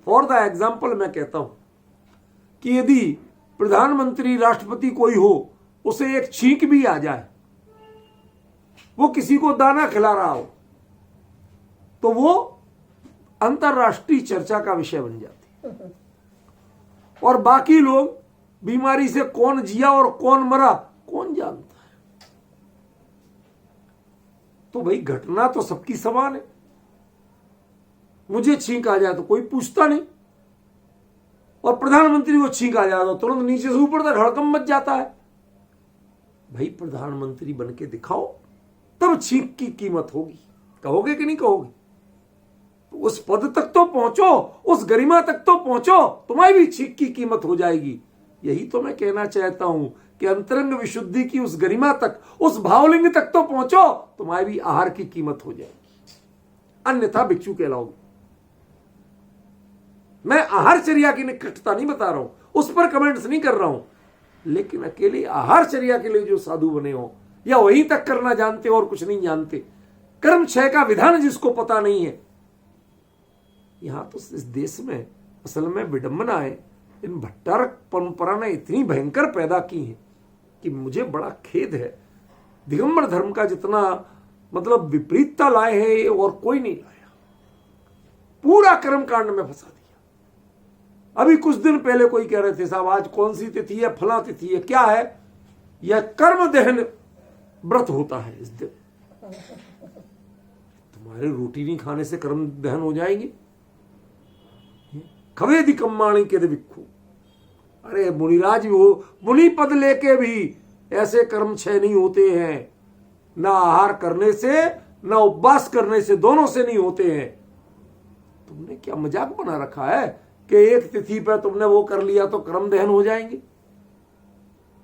S1: फॉर द एग्जाम्पल मैं कहता हूं कि यदि प्रधानमंत्री, राष्ट्रपति कोई हो, उसे एक छींक भी आ जाए, वो किसी को दाना खिला रहा हो, तो वो अंतरराष्ट्रीय चर्चा का विषय बन जाती है। और बाकी लोग बीमारी से कौन जिया और कौन मरा कौन जानता है। तो भाई घटना तो सबकी समान है। मुझे छींक आ जाए तो कोई पूछता नहीं, और प्रधानमंत्री को छींक आ जाए तो तुरंत नीचे से ऊपर तक हड़कंप मच जाता है। भाई प्रधानमंत्री बन के दिखाओ, तब छींक की कीमत होगी। कहोगे कि नहीं कहोगे? उस पद तक तो पहुंचो, उस गरिमा तक तो पहुंचो, तुम्हारी भी छींक की कीमत हो जाएगी। यही तो मैं कहना चाहता हूं कि अंतरंग विशुद्धि की उस गरिमा तक, उस भावलिंग तक तो पहुंचो, तुम्हारी भी आहार की कीमत हो जाएगी, अन्यथा भिक्षु कहलाओगे। मैं आहारचर्या की निकृष्टता नहीं बता रहा हूं, उस पर कमेंट्स नहीं कर रहा हूं, लेकिन अकेले आहारचर्या के लिए जो साधु बने हो या वहीं तक करना जानते हो और कुछ नहीं जानते, कर्म क्षय का विधान जिसको पता नहीं है, यहां तो इस देश में असल में विडंबना है। इन भट्टारक परंपरा ने इतनी भयंकर पैदा की है कि मुझे बड़ा खेद है। दिगंबर धर्म का जितना मतलब विपरीतता लाए हैं और कोई नहीं लाया, पूरा कर्म कांड में फंसा दिया। अभी कुछ दिन पहले कोई कह रहे थे साहब आज कौन सी तिथि है, फला तिथि है, क्या है? यह कर्म दहन व्रत होता है इस दिन। तुम्हारे रोटी नहीं खाने से कर्म दहन हो जाएंगे? खवेदी कम्माणी के भिक्षु। अरे मुनिराज हो, मुनि पद लेके भी ऐसे कर्म क्षय नहीं होते हैं। ना आहार करने से, ना उपवास करने से, दोनों से नहीं होते हैं। तुमने क्या मजाक बना रखा है कि एक तिथि पर तुमने वो कर लिया तो कर्म दहन हो जाएंगे?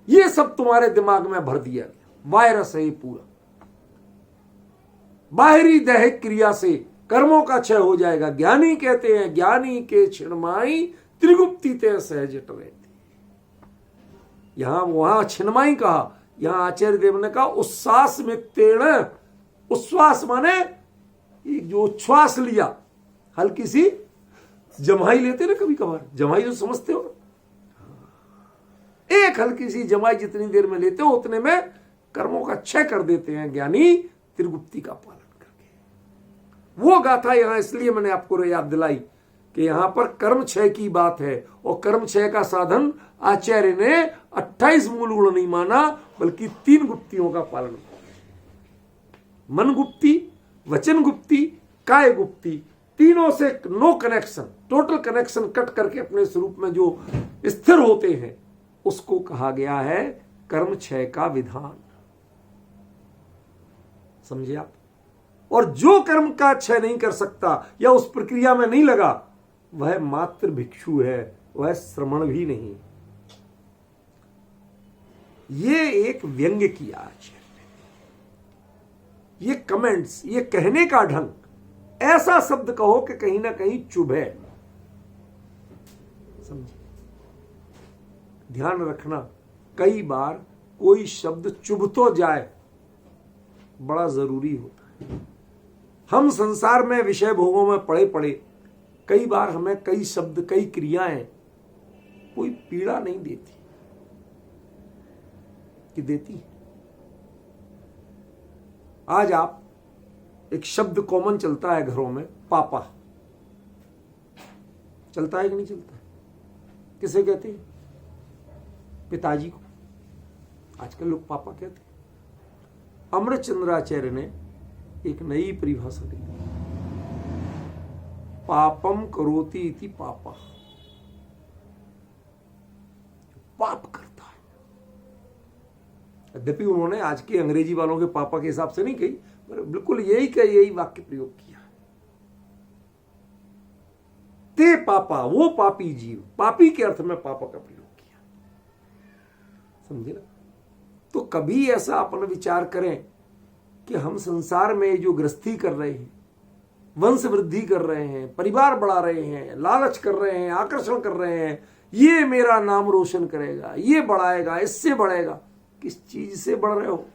S1: ये सब तुम्हारे दिमाग में भर दिया गया, वायरस है ये पूरा। बाहरी दैहिक क्रिया से कर्मों का क्षय हो जाएगा। ज्ञानी कहते हैं ज्ञानी के छिन्माई त्रिगुप्ति ते सहज टरेती। यहां वहां छिन्माई कहा, यहां आचार्य देव ने कहा उच्छ्वास में तेण। उच्छ्वास माने एक जो उच्छ्वास लिया, हल्की सी जमाई लेते ना कभी कभार, जमाई जो समझते हो, एक हल्की सी जमाई जितनी देर में लेते हो उतने में कर्मों का क्षय कर देते हैं ज्ञानी त्रिगुप्ति का पालन करके। वो गाथा यहां इसलिए मैंने आपको याद दिलाई कि यहां पर कर्म क्षय की बात है, और कर्म क्षय का साधन आचार्य ने 28 मूल गुण नहीं माना, बल्कि 3 गुप्तियों का पालन किया। मन गुप्ति, वचन गुप्ति, काय गुप्ति, तीनों से no connection, total connection cut करके अपने स्वरूप में जो स्थिर होते हैं उसको कहा गया है कर्म क्षय का विधान। समझे आप? और जो कर्म का क्षय नहीं कर सकता या उस प्रक्रिया में नहीं लगा, वह मात्र भिक्षु है, वह श्रमण भी नहीं। ये एक व्यंग्य किया आचार्य ने। ये कमेंट्स, ये कहने का ढंग, ऐसा शब्द कहो कि कहीं ना कहीं चुभे। समझे? ध्यान रखना, कई बार कोई शब्द चुभ तो जाए, बड़ा जरूरी होता है। हम संसार में विषय भोगों में पड़े पड़े कई बार हमें कई शब्द, कई क्रियाएं कोई पीड़ा नहीं देती कि देती। आज आप एक शब्द कॉमन चलता है घरों में, पापा। चलता है कि नहीं चलता है? किसे कहते हैं? पिताजी को आजकल लोग पापा कहते हैं। अमृतचंद्राचार्य ने एक नई परिभाषा दी, पापम करोति इति पापा। पाप करता है। यद्यपि उन्होंने आज के अंग्रेजी वालों के पापा के हिसाब से नहीं कही, पर बिल्कुल यही वाक्य प्रयोग किया। ते पापा, वो पापी जीव, पापी के अर्थ में पापा का प्रयोग किया। समझे ना? तो कभी ऐसा अपन विचार करें कि हम संसार में जो गृहस्थी कर रहे हैं, वंश वृद्धि कर रहे हैं, परिवार बढ़ा रहे हैं, लालच कर रहे हैं, आकर्षण कर रहे हैं, ये मेरा नाम रोशन करेगा, ये बढ़ाएगा, इससे बढ़ेगा। किस चीज से बढ़ रहे हो?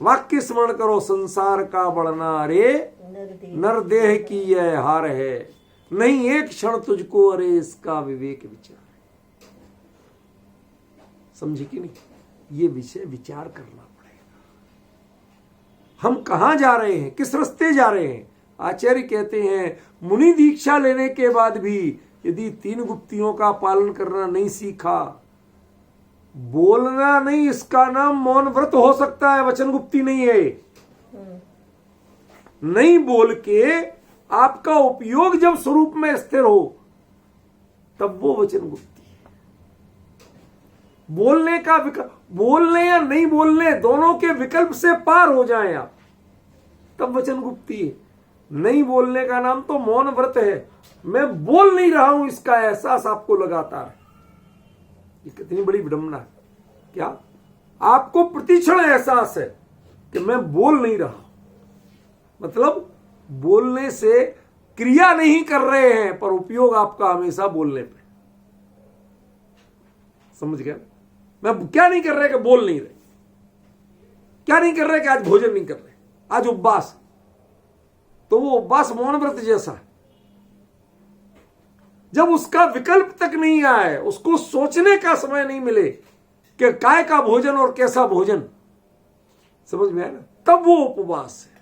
S1: वाक्य स्मरण करो, संसार का बढ़ना रे नरदेह की यह हार है, नहीं एक क्षण तुझको अरे इसका विवेक विचार। समझे कि नहीं? ये विषय विचार करना पड़ेगा। हम कहां जा रहे हैं, किस रास्ते जा रहे हैं? आचार्य कहते हैं, मुनि दीक्षा लेने के बाद भी यदि 3 गुप्तियों का पालन करना नहीं सीखा, बोलना नहीं, इसका नाम मौन व्रत हो सकता है, वचन गुप्ती नहीं है। नहीं बोल के आपका उपयोग जब स्वरूप में स्थिर हो, तब वो वचन गुप्ती है। बोलने का विकल्प, बोलने या नहीं बोलने दोनों के विकल्प से पार हो जाएं आप, तब वचन गुप्ती है। नहीं बोलने का नाम तो मौन व्रत है। मैं बोल नहीं रहा हूं, इसका एहसास आपको लगातार। ये कितनी बड़ी विडंबना है। क्या आपको प्रतिक्षण एहसास है कि मैं बोल नहीं रहा, मतलब बोलने से क्रिया नहीं कर रहे हैं, पर उपयोग आपका हमेशा बोलने पे। समझ गया? मैं क्या नहीं कर रहे कि बोल नहीं रहे, क्या नहीं कर रहे कि आज भोजन नहीं कर रहे, आज उपवास, तो वो उपवास मौन व्रत जैसा है। जब उसका विकल्प तक नहीं आए, उसको सोचने का समय नहीं मिले कि काय का भोजन और कैसा भोजन, समझ में आया ना, तब वो उपवास है।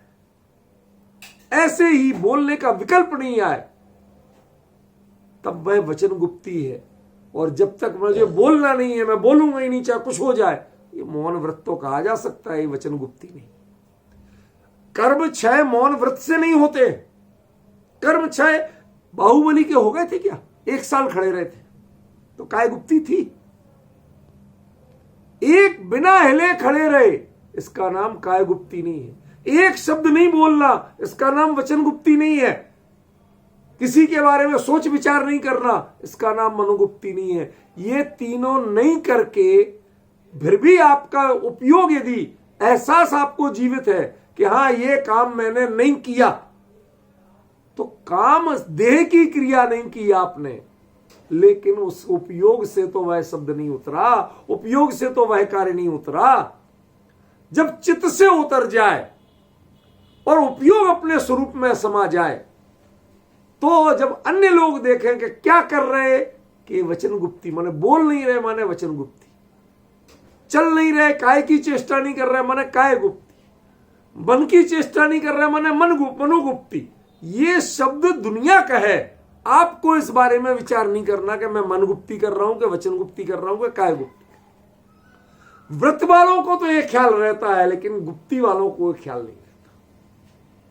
S1: ऐसे ही बोलने का विकल्प नहीं आए, तब वह वचन गुप्ती है। और जब तक मुझे बोलना नहीं है, मैं बोलूंगा ही नहीं, चाहे कुछ हो जाए, ये मौन व्रत तो कहा जा सकता है, ये वचन गुप्ती नहीं। कर्म क्षय मौन व्रत से नहीं होते। कर्म क्षय बाहुबली के हो गए थे क्या? 1 साल खड़े रहे थे, तो काय गुप्ती थी? एक बिना हिले खड़े रहे, इसका नाम काय गुप्ती नहीं है। एक शब्द नहीं बोलना, इसका नाम वचन गुप्ती नहीं है। किसी के बारे में सोच विचार नहीं करना, इसका नाम मनोगुप्ती नहीं है। ये तीनों नहीं करके फिर भी आपका उपयोग, यदि एहसास आपको जीवित है कि हां ये काम मैंने नहीं किया, तो काम देह की क्रिया नहीं की आपने, लेकिन उस उपयोग से तो वह शब्द नहीं उतरा, उपयोग से तो वह कार्य नहीं उतरा। जब चित्त से उतर जाए और उपयोग अपने स्वरूप में समा जाए, तो जब अन्य लोग देखें कि क्या कर रहे कि वचन गुप्ती, माने बोल नहीं रहे माने वचन गुप्ती, चल नहीं रहे, काय की चेष्टा नहीं कर रहे माने काय गुप्ती, मन की चेष्टा नहीं कर रहे माने मनोगुप्ती। ये शब्द दुनिया का है, आपको इस बारे में विचार नहीं करना कि मैं मन गुप्ती कर रहा हूं कि वचन गुप्ती कर रहा हूं कि काय गुप्ती। व्रत वालों को तो यह ख्याल रहता है, लेकिन गुप्ती वालों को ख्याल नहीं रहता।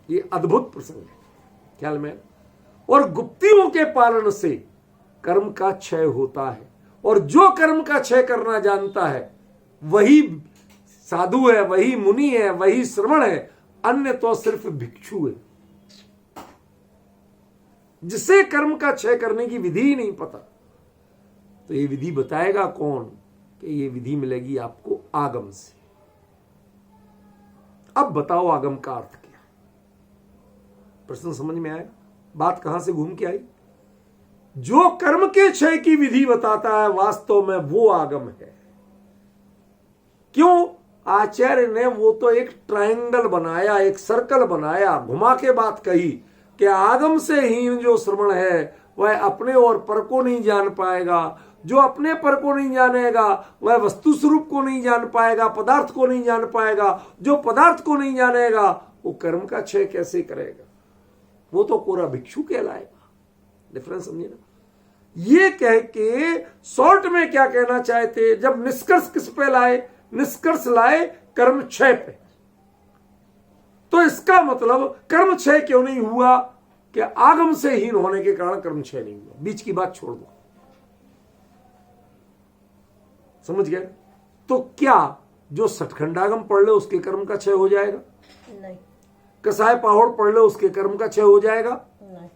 S1: ये अद्भुत प्रसंग है, ख्याल में। और गुप्तियों के पालन से कर्म का क्षय होता है, और जो कर्म का क्षय करना जानता है वही साधु है, वही मुनि है, वही श्रवण है, अन्य तो सिर्फ भिक्षु है, जिसे कर्म का क्षय करने की विधि ही नहीं पता। तो ये विधि बताएगा कौन? कि ये विधि मिलेगी आपको आगम से। अब बताओ आगम का अर्थ क्या? प्रश्न समझ में आया? बात कहां से घूम के आई? जो कर्म के क्षय की विधि बताता है वास्तव में वो आगम है। क्यों? आचार्य ने वो तो एक ट्रायंगल बनाया, एक सर्कल बनाया, घुमा के बात कही कि आगम से हीन जो श्रवण है वह अपने और पर को नहीं जान पाएगा। जो अपने पर को नहीं जानेगा वह वस्तु स्वरूप को नहीं जान पाएगा, पदार्थ को नहीं जान पाएगा। जो पदार्थ को नहीं जानेगा वो कर्म का क्षय कैसे करेगा? वो तो कोरा भिक्षु कहलाएगा। डिफरेंस समझिए ना। ये कह के शॉर्ट में क्या कहना चाहते? जब निष्कर्ष किस पे लाए? निष्कर्ष लाए कर्म क्षय पे। तो इसका मतलब कर्म क्षय क्यों नहीं हुआ? कि आगम से हीन होने के कारण कर्म क्षय नहीं हुआ। बीच की बात छोड़ दो। समझ गए? तो क्या जो सठखंडागम पढ़ ले उसके कर्म का क्षय हो जाएगा?
S2: नहीं।
S1: कसाय पाहोड़ पढ़ ले उसके कर्म का क्षय हो जाएगा?
S2: नहीं।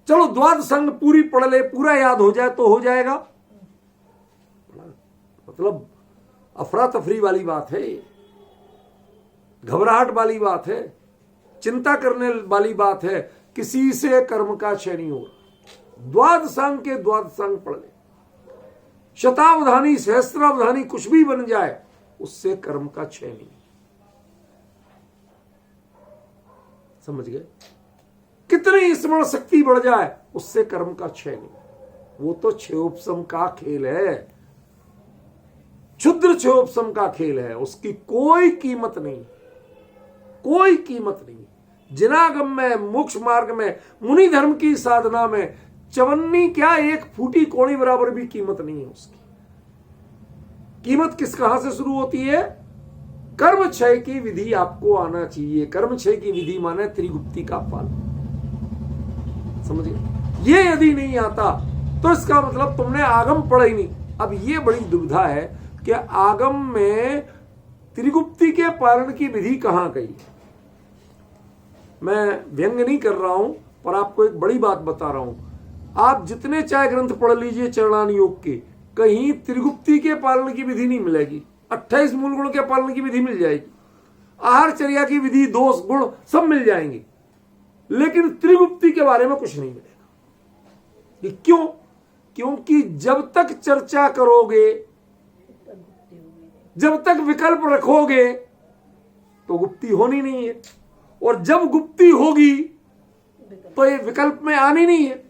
S1: चलो द्वाद संग पूरी पढ़ ले, पूरा याद हो जाए तो हो जाएगा? मतलब अफरा तफरी वाली बात है, घबराहट वाली बात है, चिंता करने वाली बात है। किसी से कर्म का क्षय नहीं हो रहा। द्वाद संग के द्वाद संग पढ़ ले, शतावधानी सहस्त्रावधानी कुछ भी बन जाए उससे कर्म का क्षय नहीं। समझ गए? कितनी स्मरण शक्ति बढ़ जाए उससे कर्म का क्षय नहीं। वो तो क्षयोपशम का खेल है, क्षुद्र क्षयोपशम का खेल है। उसकी कोई कीमत नहीं, कोई कीमत नहीं। जिनागम में, मोक्ष मार्ग में, मुनि धर्म की साधना में चवन्नी क्या एक फूटी कोणी बराबर भी कीमत नहीं है उसकी। कीमत किस कहां से शुरू होती है? कर्म क्षय की विधि आपको आना चाहिए। कर्म क्षय की विधि माने त्रिगुप्ती का फल। समझिए? ये यदि नहीं आता तो इसका मतलब तुमने आगम पढ़ा ही नहीं। अब ये बड़ी दुविधा है कि आगम में त्रिगुप्ती के पालन की विधि कहां गई। मैं व्यंग नहीं कर रहा हूं पर आपको एक बड़ी बात बता रहा हूं। आप जितने चाहे ग्रंथ पढ़ लीजिए चरणान योग के, कहीं त्रिगुप्ती के पालन की विधि नहीं मिलेगी। 28 मूल गुण के पालन की विधि मिल जाएगी, आहारचर्या की विधि, दोष गुण सब मिल जाएंगे, लेकिन त्रिगुप्ती के बारे में कुछ नहीं मिलेगा। ये क्यों? क्योंकि जब तक चर्चा करोगे, जब तक विकल्प रखोगे तो गुप्ती होनी नहीं है, और जब गुप्ती होगी तो ये विकल्प में आनी नहीं है।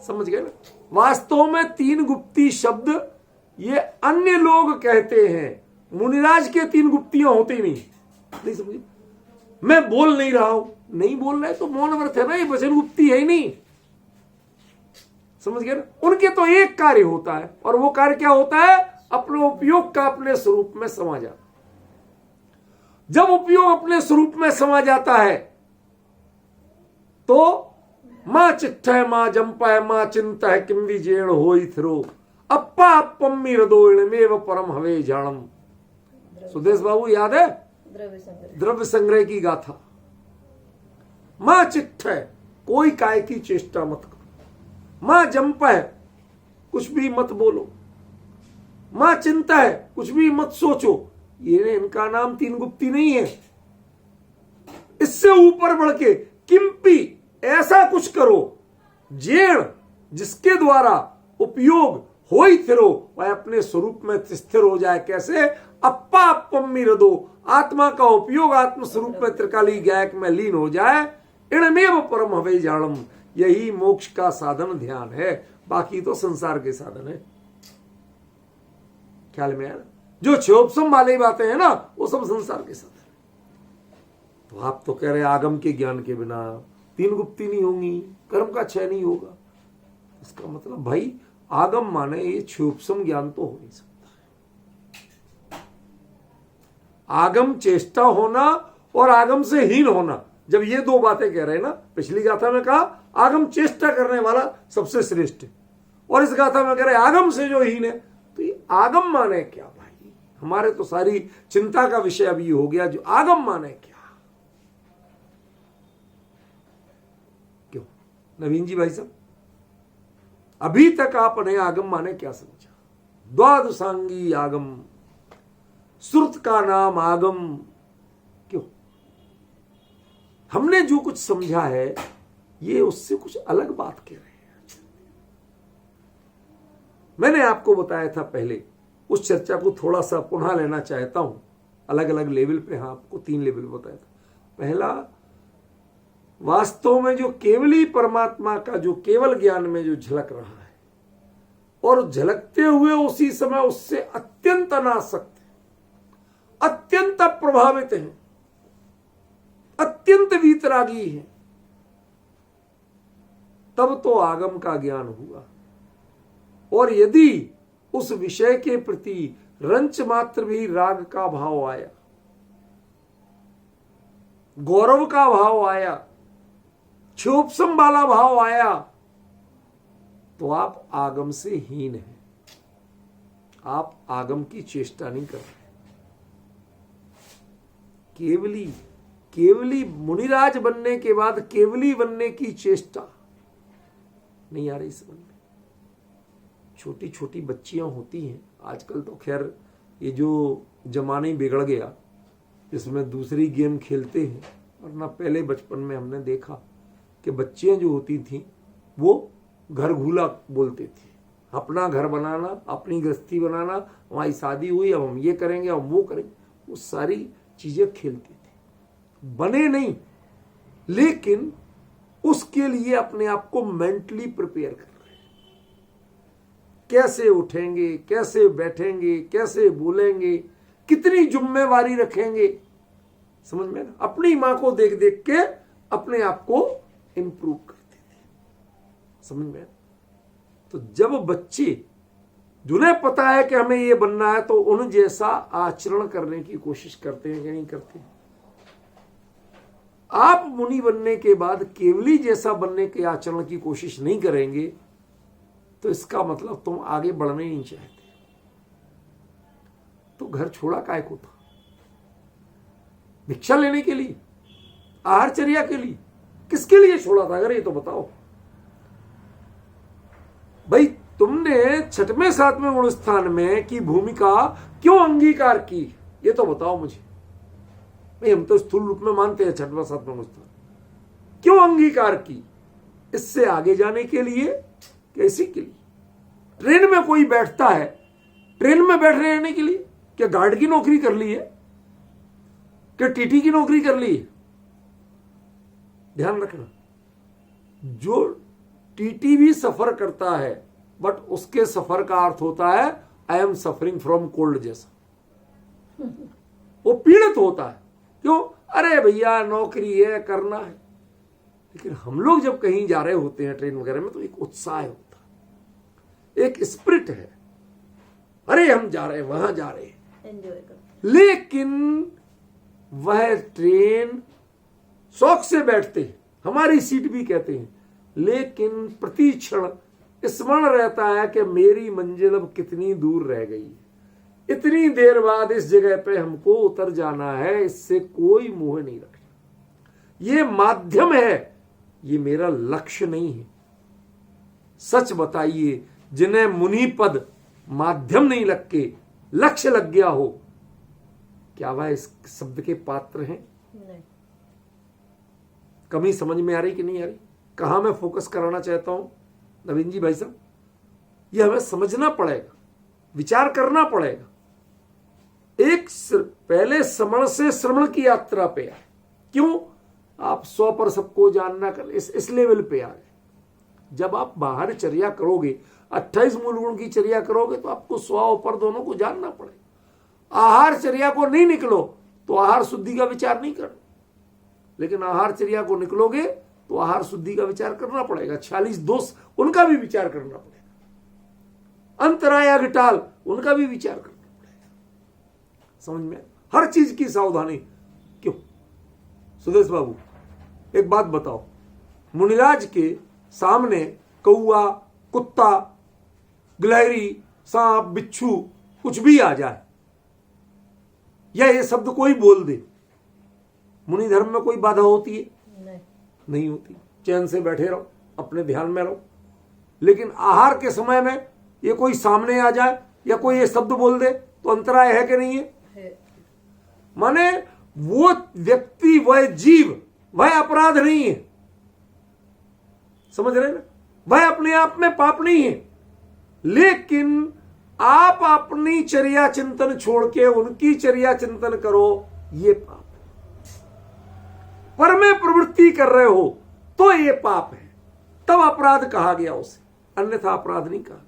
S1: समझ गए ना? वास्तव में तीन गुप्ती शब्द ये अन्य लोग कहते हैं, मुनिराज के तीन गुप्तियां होती नहीं समझे? मैं बोल नहीं रहा हूं, नहीं बोल रहे तो मौन व्रत है ना, ये वचन गुप्ती है ही नहीं। समझ गए ना? उनके तो एक कार्य होता है, और वो कार्य क्या होता है? अपने उपयोग का अपने स्वरूप में समा जाता। जब उपयोग अपने स्वरूप में समा जाता है तो मां चिट्ठय मां जंपय मां चिंतय किम विजेण होई थिरो अप्पा अपम्मी हृदोमेव परम हवे जानम। सुदेश बाबू याद है? द्रव्य संग्रह की गाथा। मां चिट्ठय, कोई काय की चेष्टा मत करो। मां जंपय, कुछ भी मत बोलो। मां चिंता है, कुछ भी मत सोचो। ये इनका नाम तीन गुप्ती नहीं है। इससे ऊपर बढ़ के किंपी, ऐसा कुछ करो जेण, जिसके द्वारा उपयोग हो ही थिरो, वह अपने स्वरूप में स्थिर हो जाए। कैसे? अप्पा अपम्मी हृदो, आत्मा का उपयोग आत्म स्वरूप में त्रिकाली गायक में लीन हो जाए। इणमेव परम हवे जानम, यही मोक्ष का साधन ध्यान है। बाकी तो संसार के साधन है। ख्याल में आया ना? जो क्षयोपशम वाली बातें हैं ना, वो सब संसार के साधन है। तो आप तो कह रहे आगम के ज्ञान के बिना तीन गुप्ती नहीं होंगी, कर्म का क्षय नहीं होगा। इसका मतलब भाई आगम माने ये क्षयोपशम ज्ञान तो हो नहीं सकता। आगम चेष्टा होना और आगम से हीन होना, जब ये दो बातें कह रहे हैं ना, पिछली गाथा में कहा आगम चेष्टा करने वाला सबसे श्रेष्ठ है, और इस गाथा में कह रहे आगम से जो हीन है। तो ये आगम माने क्या भाई? हमारे तो सारी चिंता का विषय अभी हो गया जो आगम माने क्या। क्यों नवीन जी भाई साहब, अभी तक आपने आगम माने क्या समझा? द्वादशांगी आगम, श्रुत का नाम आगम। क्यों? हमने जो कुछ समझा है ये उससे कुछ अलग बात कह रहे हैं। मैंने आपको बताया था पहले, उस चर्चा को थोड़ा सा पुनः लेना चाहता हूं, अलग अलग लेवल पे। हाँ, आपको 3 लेवल बताया था। पहला, वास्तव में जो केवली परमात्मा का जो केवल ज्ञान में जो झलक रहा है और झलकते हुए उसी समय उससे अत्यंत अनासक्त, अत्यंत प्रभावित हैं, अत्यंत वीतरागी हैं, तब तो आगम का ज्ञान हुआ। और यदि उस विषय के प्रति रंच मात्र भी राग का भाव आया, गौरव का भाव आया, क्षोभसम वाला भाव आया, तो आप आगम से हीन हैं, आप आगम की चेष्टा नहीं कर रहे। केवली मुनिराज बनने के बाद केवली बनने की चेष्टा नहीं आ रही समझ में। छोटी छोटी बच्चियां होती हैं आजकल, तो खैर ये जो जमाना ही बिगड़ गया, इसमें दूसरी गेम खेलते हैं, वरना पहले बचपन में हमने देखा कि बच्चियां जो होती थीं वो घर घूला बोलती थी, अपना घर बनाना, अपनी गृहस्थी बनाना, हमारी शादी हुई, अब हम ये करेंगे, अब वो करेंगे, वो सारी चीजें खेलती थी। बने नहीं, लेकिन उसके लिए अपने आप को मेंटली प्रिपेयर कर रहे हैं। कैसे उठेंगे, कैसे बैठेंगे, कैसे बोलेंगे, कितनी जिम्मेवारी रखेंगे, समझ में ना। अपनी मां को देख देख के अपने आप को इंप्रूव करते थे, समझ में। तो जब बच्चे जिन्हें पता है कि हमें ये बनना है, तो उन जैसा आचरण करने की कोशिश करते हैं कि नहीं करते? आप मुनि बनने के बाद केवली जैसा बनने के आचरण की कोशिश नहीं करेंगे, तो इसका मतलब तुम आगे बढ़ना ही नहीं चाहते। तो घर छोड़ा काय को था? भिक्षा लेने के लिए, आहारचर्या के लिए, किसके लिए छोड़ा था? अगर ये तो बताओ भाई। तुमने छठवें सातवें गुण स्थान में की भूमिका क्यों अंगीकार की, ये तो बताओ मुझे। भाई हम तो स्थूल रूप में मानते हैं छठवां सातवां गुण स्थान, क्यों अंगीकार की? इससे आगे जाने के लिए, कैसी के लिए? ट्रेन में कोई बैठता है, ट्रेन में बैठ रहने के लिए? क्या गार्ड की नौकरी कर ली है? क्या टीटी की नौकरी कर ली है? ध्यान रखना, जो टीटी भी सफर करता है, बट उसके सफर का अर्थ होता है I am suffering from cold जैसा। वो पीड़ित होता है। क्यों? अरे भैया नौकरी है, करना है। लेकिन हम लोग जब कहीं जा रहे होते हैं ट्रेन वगैरह में, तो एक उत्साह होता है, एक स्पिरिट है, अरे हम जा रहे हैं, वहां जा रहे हैं। लेकिन वह ट्रेन शौक से बैठते हैं, हमारी सीट भी कहते हैं, लेकिन प्रति क्षण स्मरण रहता है कि मेरी मंजिल अब कितनी दूर रह गई है, इतनी देर बाद इस जगह पे हमको उतर जाना है, इससे कोई मोह नहीं रखना। ये माध्यम है, ये मेरा लक्ष्य नहीं है। सच बताइए, जिन्हें मुनि पद माध्यम नहीं लग के लक्ष्य लग गया हो, क्या वह इस शब्द के पात्र हैं? नहीं। कमी समझ में आ रही कि नहीं आ रही? कहां मैं फोकस कराना चाहता हूं नवीन जी भाई साहब? यह हमें समझना पड़ेगा, विचार करना पड़ेगा। एक पहले समण से श्रवण की यात्रा पे आए। क्यों? आप 100 पर सबको जानना कर इस लेवल पे आ गए। जब आप बाहर चर्या करोगे, 28 मूल गुण की चर्या करोगे, तो आपको 100 पर दोनों को जानना पड़ेगा। आहार चर्या को नहीं निकलो तो आहार शुद्धि का विचार नहीं करो, लेकिन आहार चर्या को निकलोगे तो आहार शुद्धि का विचार करना पड़ेगा। 46 दोष उनका भी विचार करना पड़ेगा, अंतराय अघटाल उनका भी विचार करना पड़ेगा। समझ में? हर चीज की सावधानी। क्यों? सुदेश बाबू एक बात बताओ, मुनिराज के सामने कौआ, कुत्ता, गिलहरी, सांप, बिच्छू कुछ भी आ जाए, या ये शब्द कोई बोल दे, मुनि धर्म में कोई बाधा होती है? नहीं होती। चैन से बैठे रहो, अपने ध्यान में रहो। लेकिन आहार के समय में ये कोई सामने आ जाए या कोई ये शब्द बोल दे तो अंतराय है कि नहीं है? माने वो व्यक्ति, वह जीव, वह अपराध नहीं है, समझ रहे ना? वह अपने आप में पाप नहीं है, लेकिन आप अपनी चर्या चिंतन छोड़ के उनकी चर्या चिंतन करो, ये पाप। पर में प्रवृत्ति कर रहे हो तो ये पाप है, तब अपराध कहा गया उसे, अन्यथा अपराध नहीं कहा।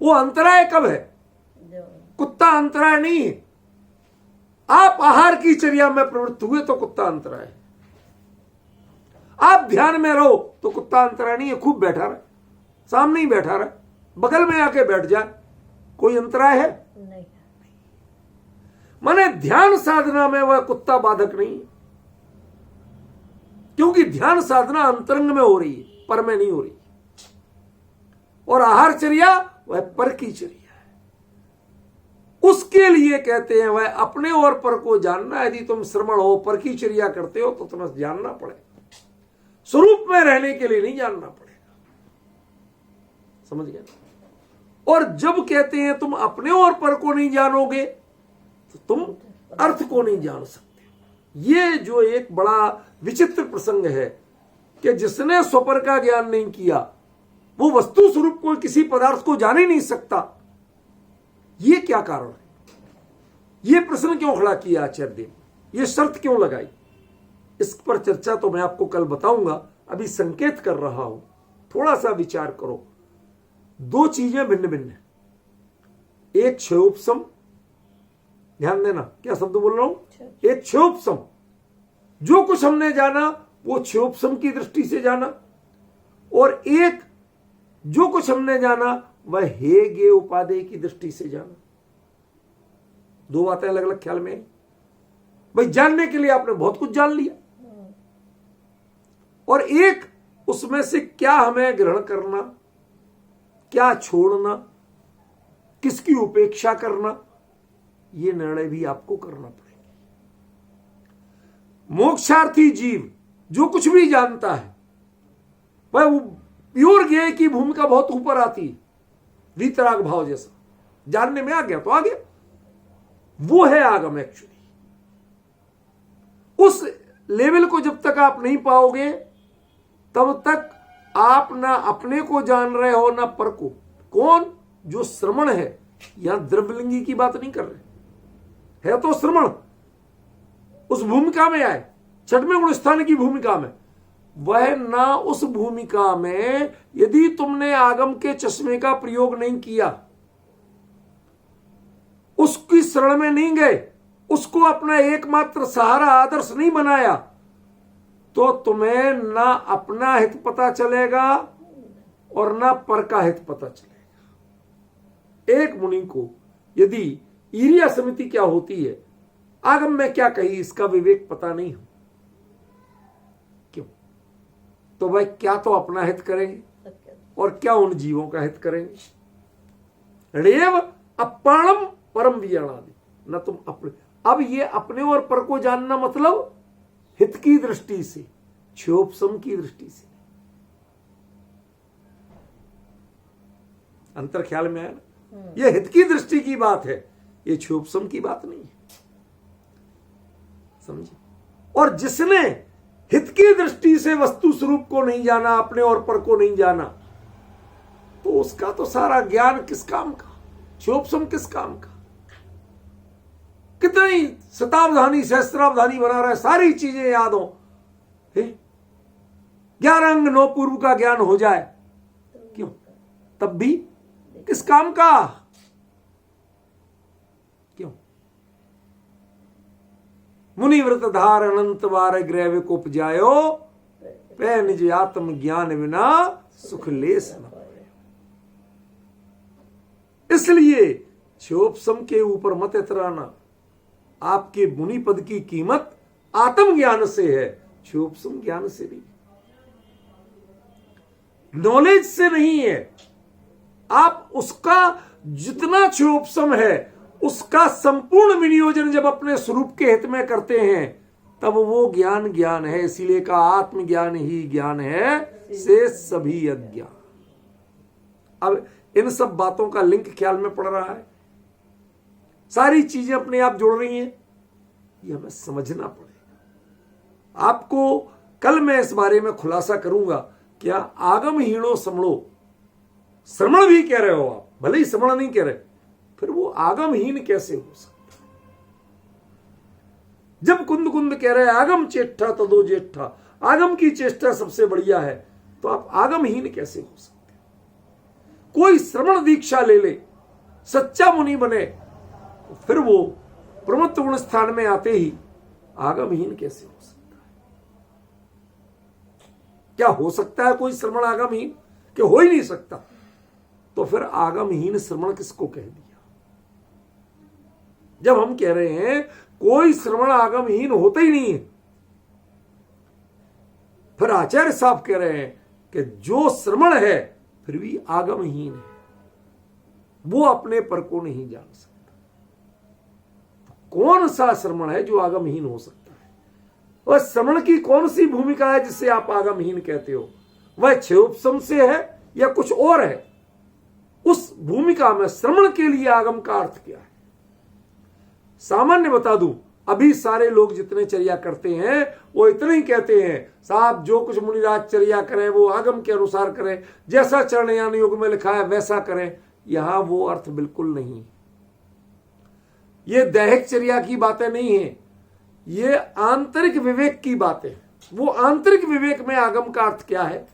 S1: वो अंतराय कब है? कुत्ता अंतराय नहीं है। आप आहार की चर्या में प्रवृत्त हुए तो कुत्ता अंतराय है। आप ध्यान में रहो तो कुत्ता अंतराय नहीं है। खूब बैठा रहे, सामने ही बैठा रहे, बगल में आके बैठ जाए, कोई अंतराय है? नहीं। माने ध्यान साधना में वह कुत्ता बाधक नहीं है, क्योंकि ध्यान साधना अंतरंग में हो रही है, पर में नहीं हो रही। और आहार चर्या वह पर की चर्या है। उसके लिए कहते हैं वह अपने और पर को जानना। यदि तुम श्रमण हो, पर की चर्या करते हो तो तुम्हें जानना पड़ेगा, स्वरूप में रहने के लिए नहीं जानना पड़ेगा। समझ गए? और जब कहते हैं तुम अपने और पर को नहीं जानोगे तो तुम अर्थ को नहीं जान सकते। ये जो एक बड़ा विचित्र प्रसंग है कि जिसने स्वपर का ज्ञान नहीं किया वो वस्तु स्वरूप को, किसी पदार्थ को जान ही नहीं सकता। ये क्या कारण है? ये प्रश्न क्यों खड़ा किया आचार्य देव? ये शर्त क्यों लगाई? इस पर चर्चा तो मैं आपको कल बताऊंगा, अभी संकेत कर रहा हूं, थोड़ा सा विचार करो। दो चीजें भिन्न भिन्न है। एक क्षयोपशम, ध्यान देना क्या शब्द बोल रहा हूं, एक क्षयोपशम, जो कुछ हमने जाना वो क्षयोपशम की दृष्टि से जाना, और एक जो कुछ हमने जाना वह हे गे उपादेय की दृष्टि से जाना। दो बातें अलग अलग ख्याल में। भाई जानने के लिए आपने बहुत कुछ जान लिया, और एक उसमें से क्या हमें ग्रहण करना, क्या छोड़ना, किसकी उपेक्षा करना, यह निर्णय भी आपको करना पड़ेगा। मोक्षार्थी जीव जो कुछ भी जानता है वह प्योर ज्ञेय की भूमिका बहुत ऊपर आती है, वीतराग भाव जैसा। जानने में आ गया तो आ गया, वो है आगम। एक्चुअली उस लेवल को जब तक आप नहीं पाओगे तब तक आप ना अपने को जान रहे हो ना पर को। कौन? जो श्रमण है। यहां द्रव्यलिंगी की बात नहीं कर रहे है, तो श्रमण उस भूमिका में आए, छठवें गुण स्थान की भूमिका में। वह ना उस भूमिका में यदि तुमने आगम के चश्मे का प्रयोग नहीं किया, उसकी शरण में नहीं गए, उसको अपना एकमात्र सहारा आदर्श नहीं बनाया, तो तुम्हें ना अपना हित पता चलेगा और ना पर का हित पता चलेगा। एक मुनि को यदि ईर्ष्या समिति क्या होती है, आगम में क्या कही, इसका विवेक पता नहीं हो, क्यों? तो भाई क्या तो अपना हित करेंगे और क्या उन जीवों का हित करेंगे। रेव अपाणम परम विजनादि, न तुम अपने। अब ये अपने और पर को जानना मतलब हित की दृष्टि से, क्षोभसम की दृष्टि से। अंतर ख्याल में आया ना? ये हित की दृष्टि की बात है, ये क्षोभसम की बात नहीं है। समझे? और जिसने हित की दृष्टि से वस्तु स्वरूप को नहीं जाना, अपने और पर को नहीं जाना, तो उसका तो सारा ज्ञान किस काम का, क्षोभसम किस काम का। कितनी शतावधानी सहस्त्रावधानी बना रहा है, सारी चीजें याद हो, 11 अंग 9 पूर्व का ज्ञान हो जाए, क्यों? तब भी किस काम का, क्यों? मुनिव्रत धार अनंत बार ग्रह को उपजायो, पे निज आत्म ज्ञान बिना सुख लेस न पाए। इसलिए क्षोभसम के ऊपर मत इतराना। आपके मुनि पद की कीमत आत्म ज्ञान से है, क्षोभसम ज्ञान से नहीं, नॉलेज से नहीं है। आप उसका जितना क्षोभसम है उसका संपूर्ण विनियोजन जब अपने स्वरूप के हित में करते हैं तब वो ज्ञान ज्ञान है। इसीलिए का आत्मज्ञान ही ज्ञान है से सभी अज्ञान। अब इन सब बातों का लिंक ख्याल में पड़ रहा है, सारी चीजें अपने आप जुड़ रही हैं, ये हमें समझना पड़ेगा। आपको कल मैं इस बारे में खुलासा करूंगा। क्या आगम हीणो समणो, श्रवण भी कह रहे हो आप, भले ही श्रवण नहीं कह रहे, फिर वो आगमहीन कैसे हो सकता? जब कुंद कुंद कह रहे हैं आगम चेष्टा तदो ज्येष्ठा, आगम की चेष्टा सबसे बढ़िया है, तो आप आगमहीन कैसे हो सकते? कोई श्रवण दीक्षा ले ले, सच्चा मुनि बने, तो फिर वो प्रमत्त गुण स्थान में आते ही आगमहीन कैसे हो सकता है? क्या हो सकता है कोई श्रवण आगमहीन? कि हो ही नहीं सकता। तो फिर आगमहीन श्रवण किसको कह दिया? जब हम कह रहे हैं कोई श्रवण आगमहीन होता ही नहीं है, फिर आचार्य साहब कह रहे हैं कि जो श्रवण है फिर भी आगमहीन है, वो अपने पर को नहीं जान सकता। कौन सा श्रवण है जो आगमहीन हो सकता है? वह श्रवण की कौन सी भूमिका है जिसे आप आगमहीन कहते हो? वह क्षयोपशम से है या कुछ और है? उस भूमिका में श्रवण के लिए आगम का अर्थ क्या है? सामान्य बता दूं, अभी सारे लोग जितने चर्या करते हैं वो इतने ही कहते हैं, साहब जो कुछ मुनिराज चर्या करें वो आगम के अनुसार करें, जैसा चरणयान योग में लिखा है वैसा करें। यहां वो अर्थ बिल्कुल नहीं। ये दैहिक चर्या की बातें नहीं है, ये आंतरिक विवेक की बातें। वो आंतरिक विवेक में आगम का अर्थ क्या है,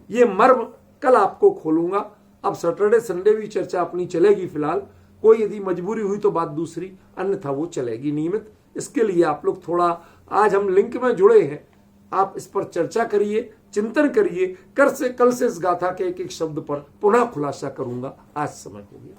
S1: ये मर्म कल आपको खोलूंगा। अब सैटरडे संडे भी चर्चा अपनी चलेगी फिलहाल, कोई यदि मजबूरी हुई तो बात दूसरी, अन्यथा वो चलेगी नियमित। इसके लिए आप लोग थोड़ा, आज हम लिंक में जुड़े हैं, आप इस पर चर्चा करिए, चिंतन करिए। कल से इस गाथा के एक एक शब्द पर पुनः खुलासा करूंगा। आज समय हो गया।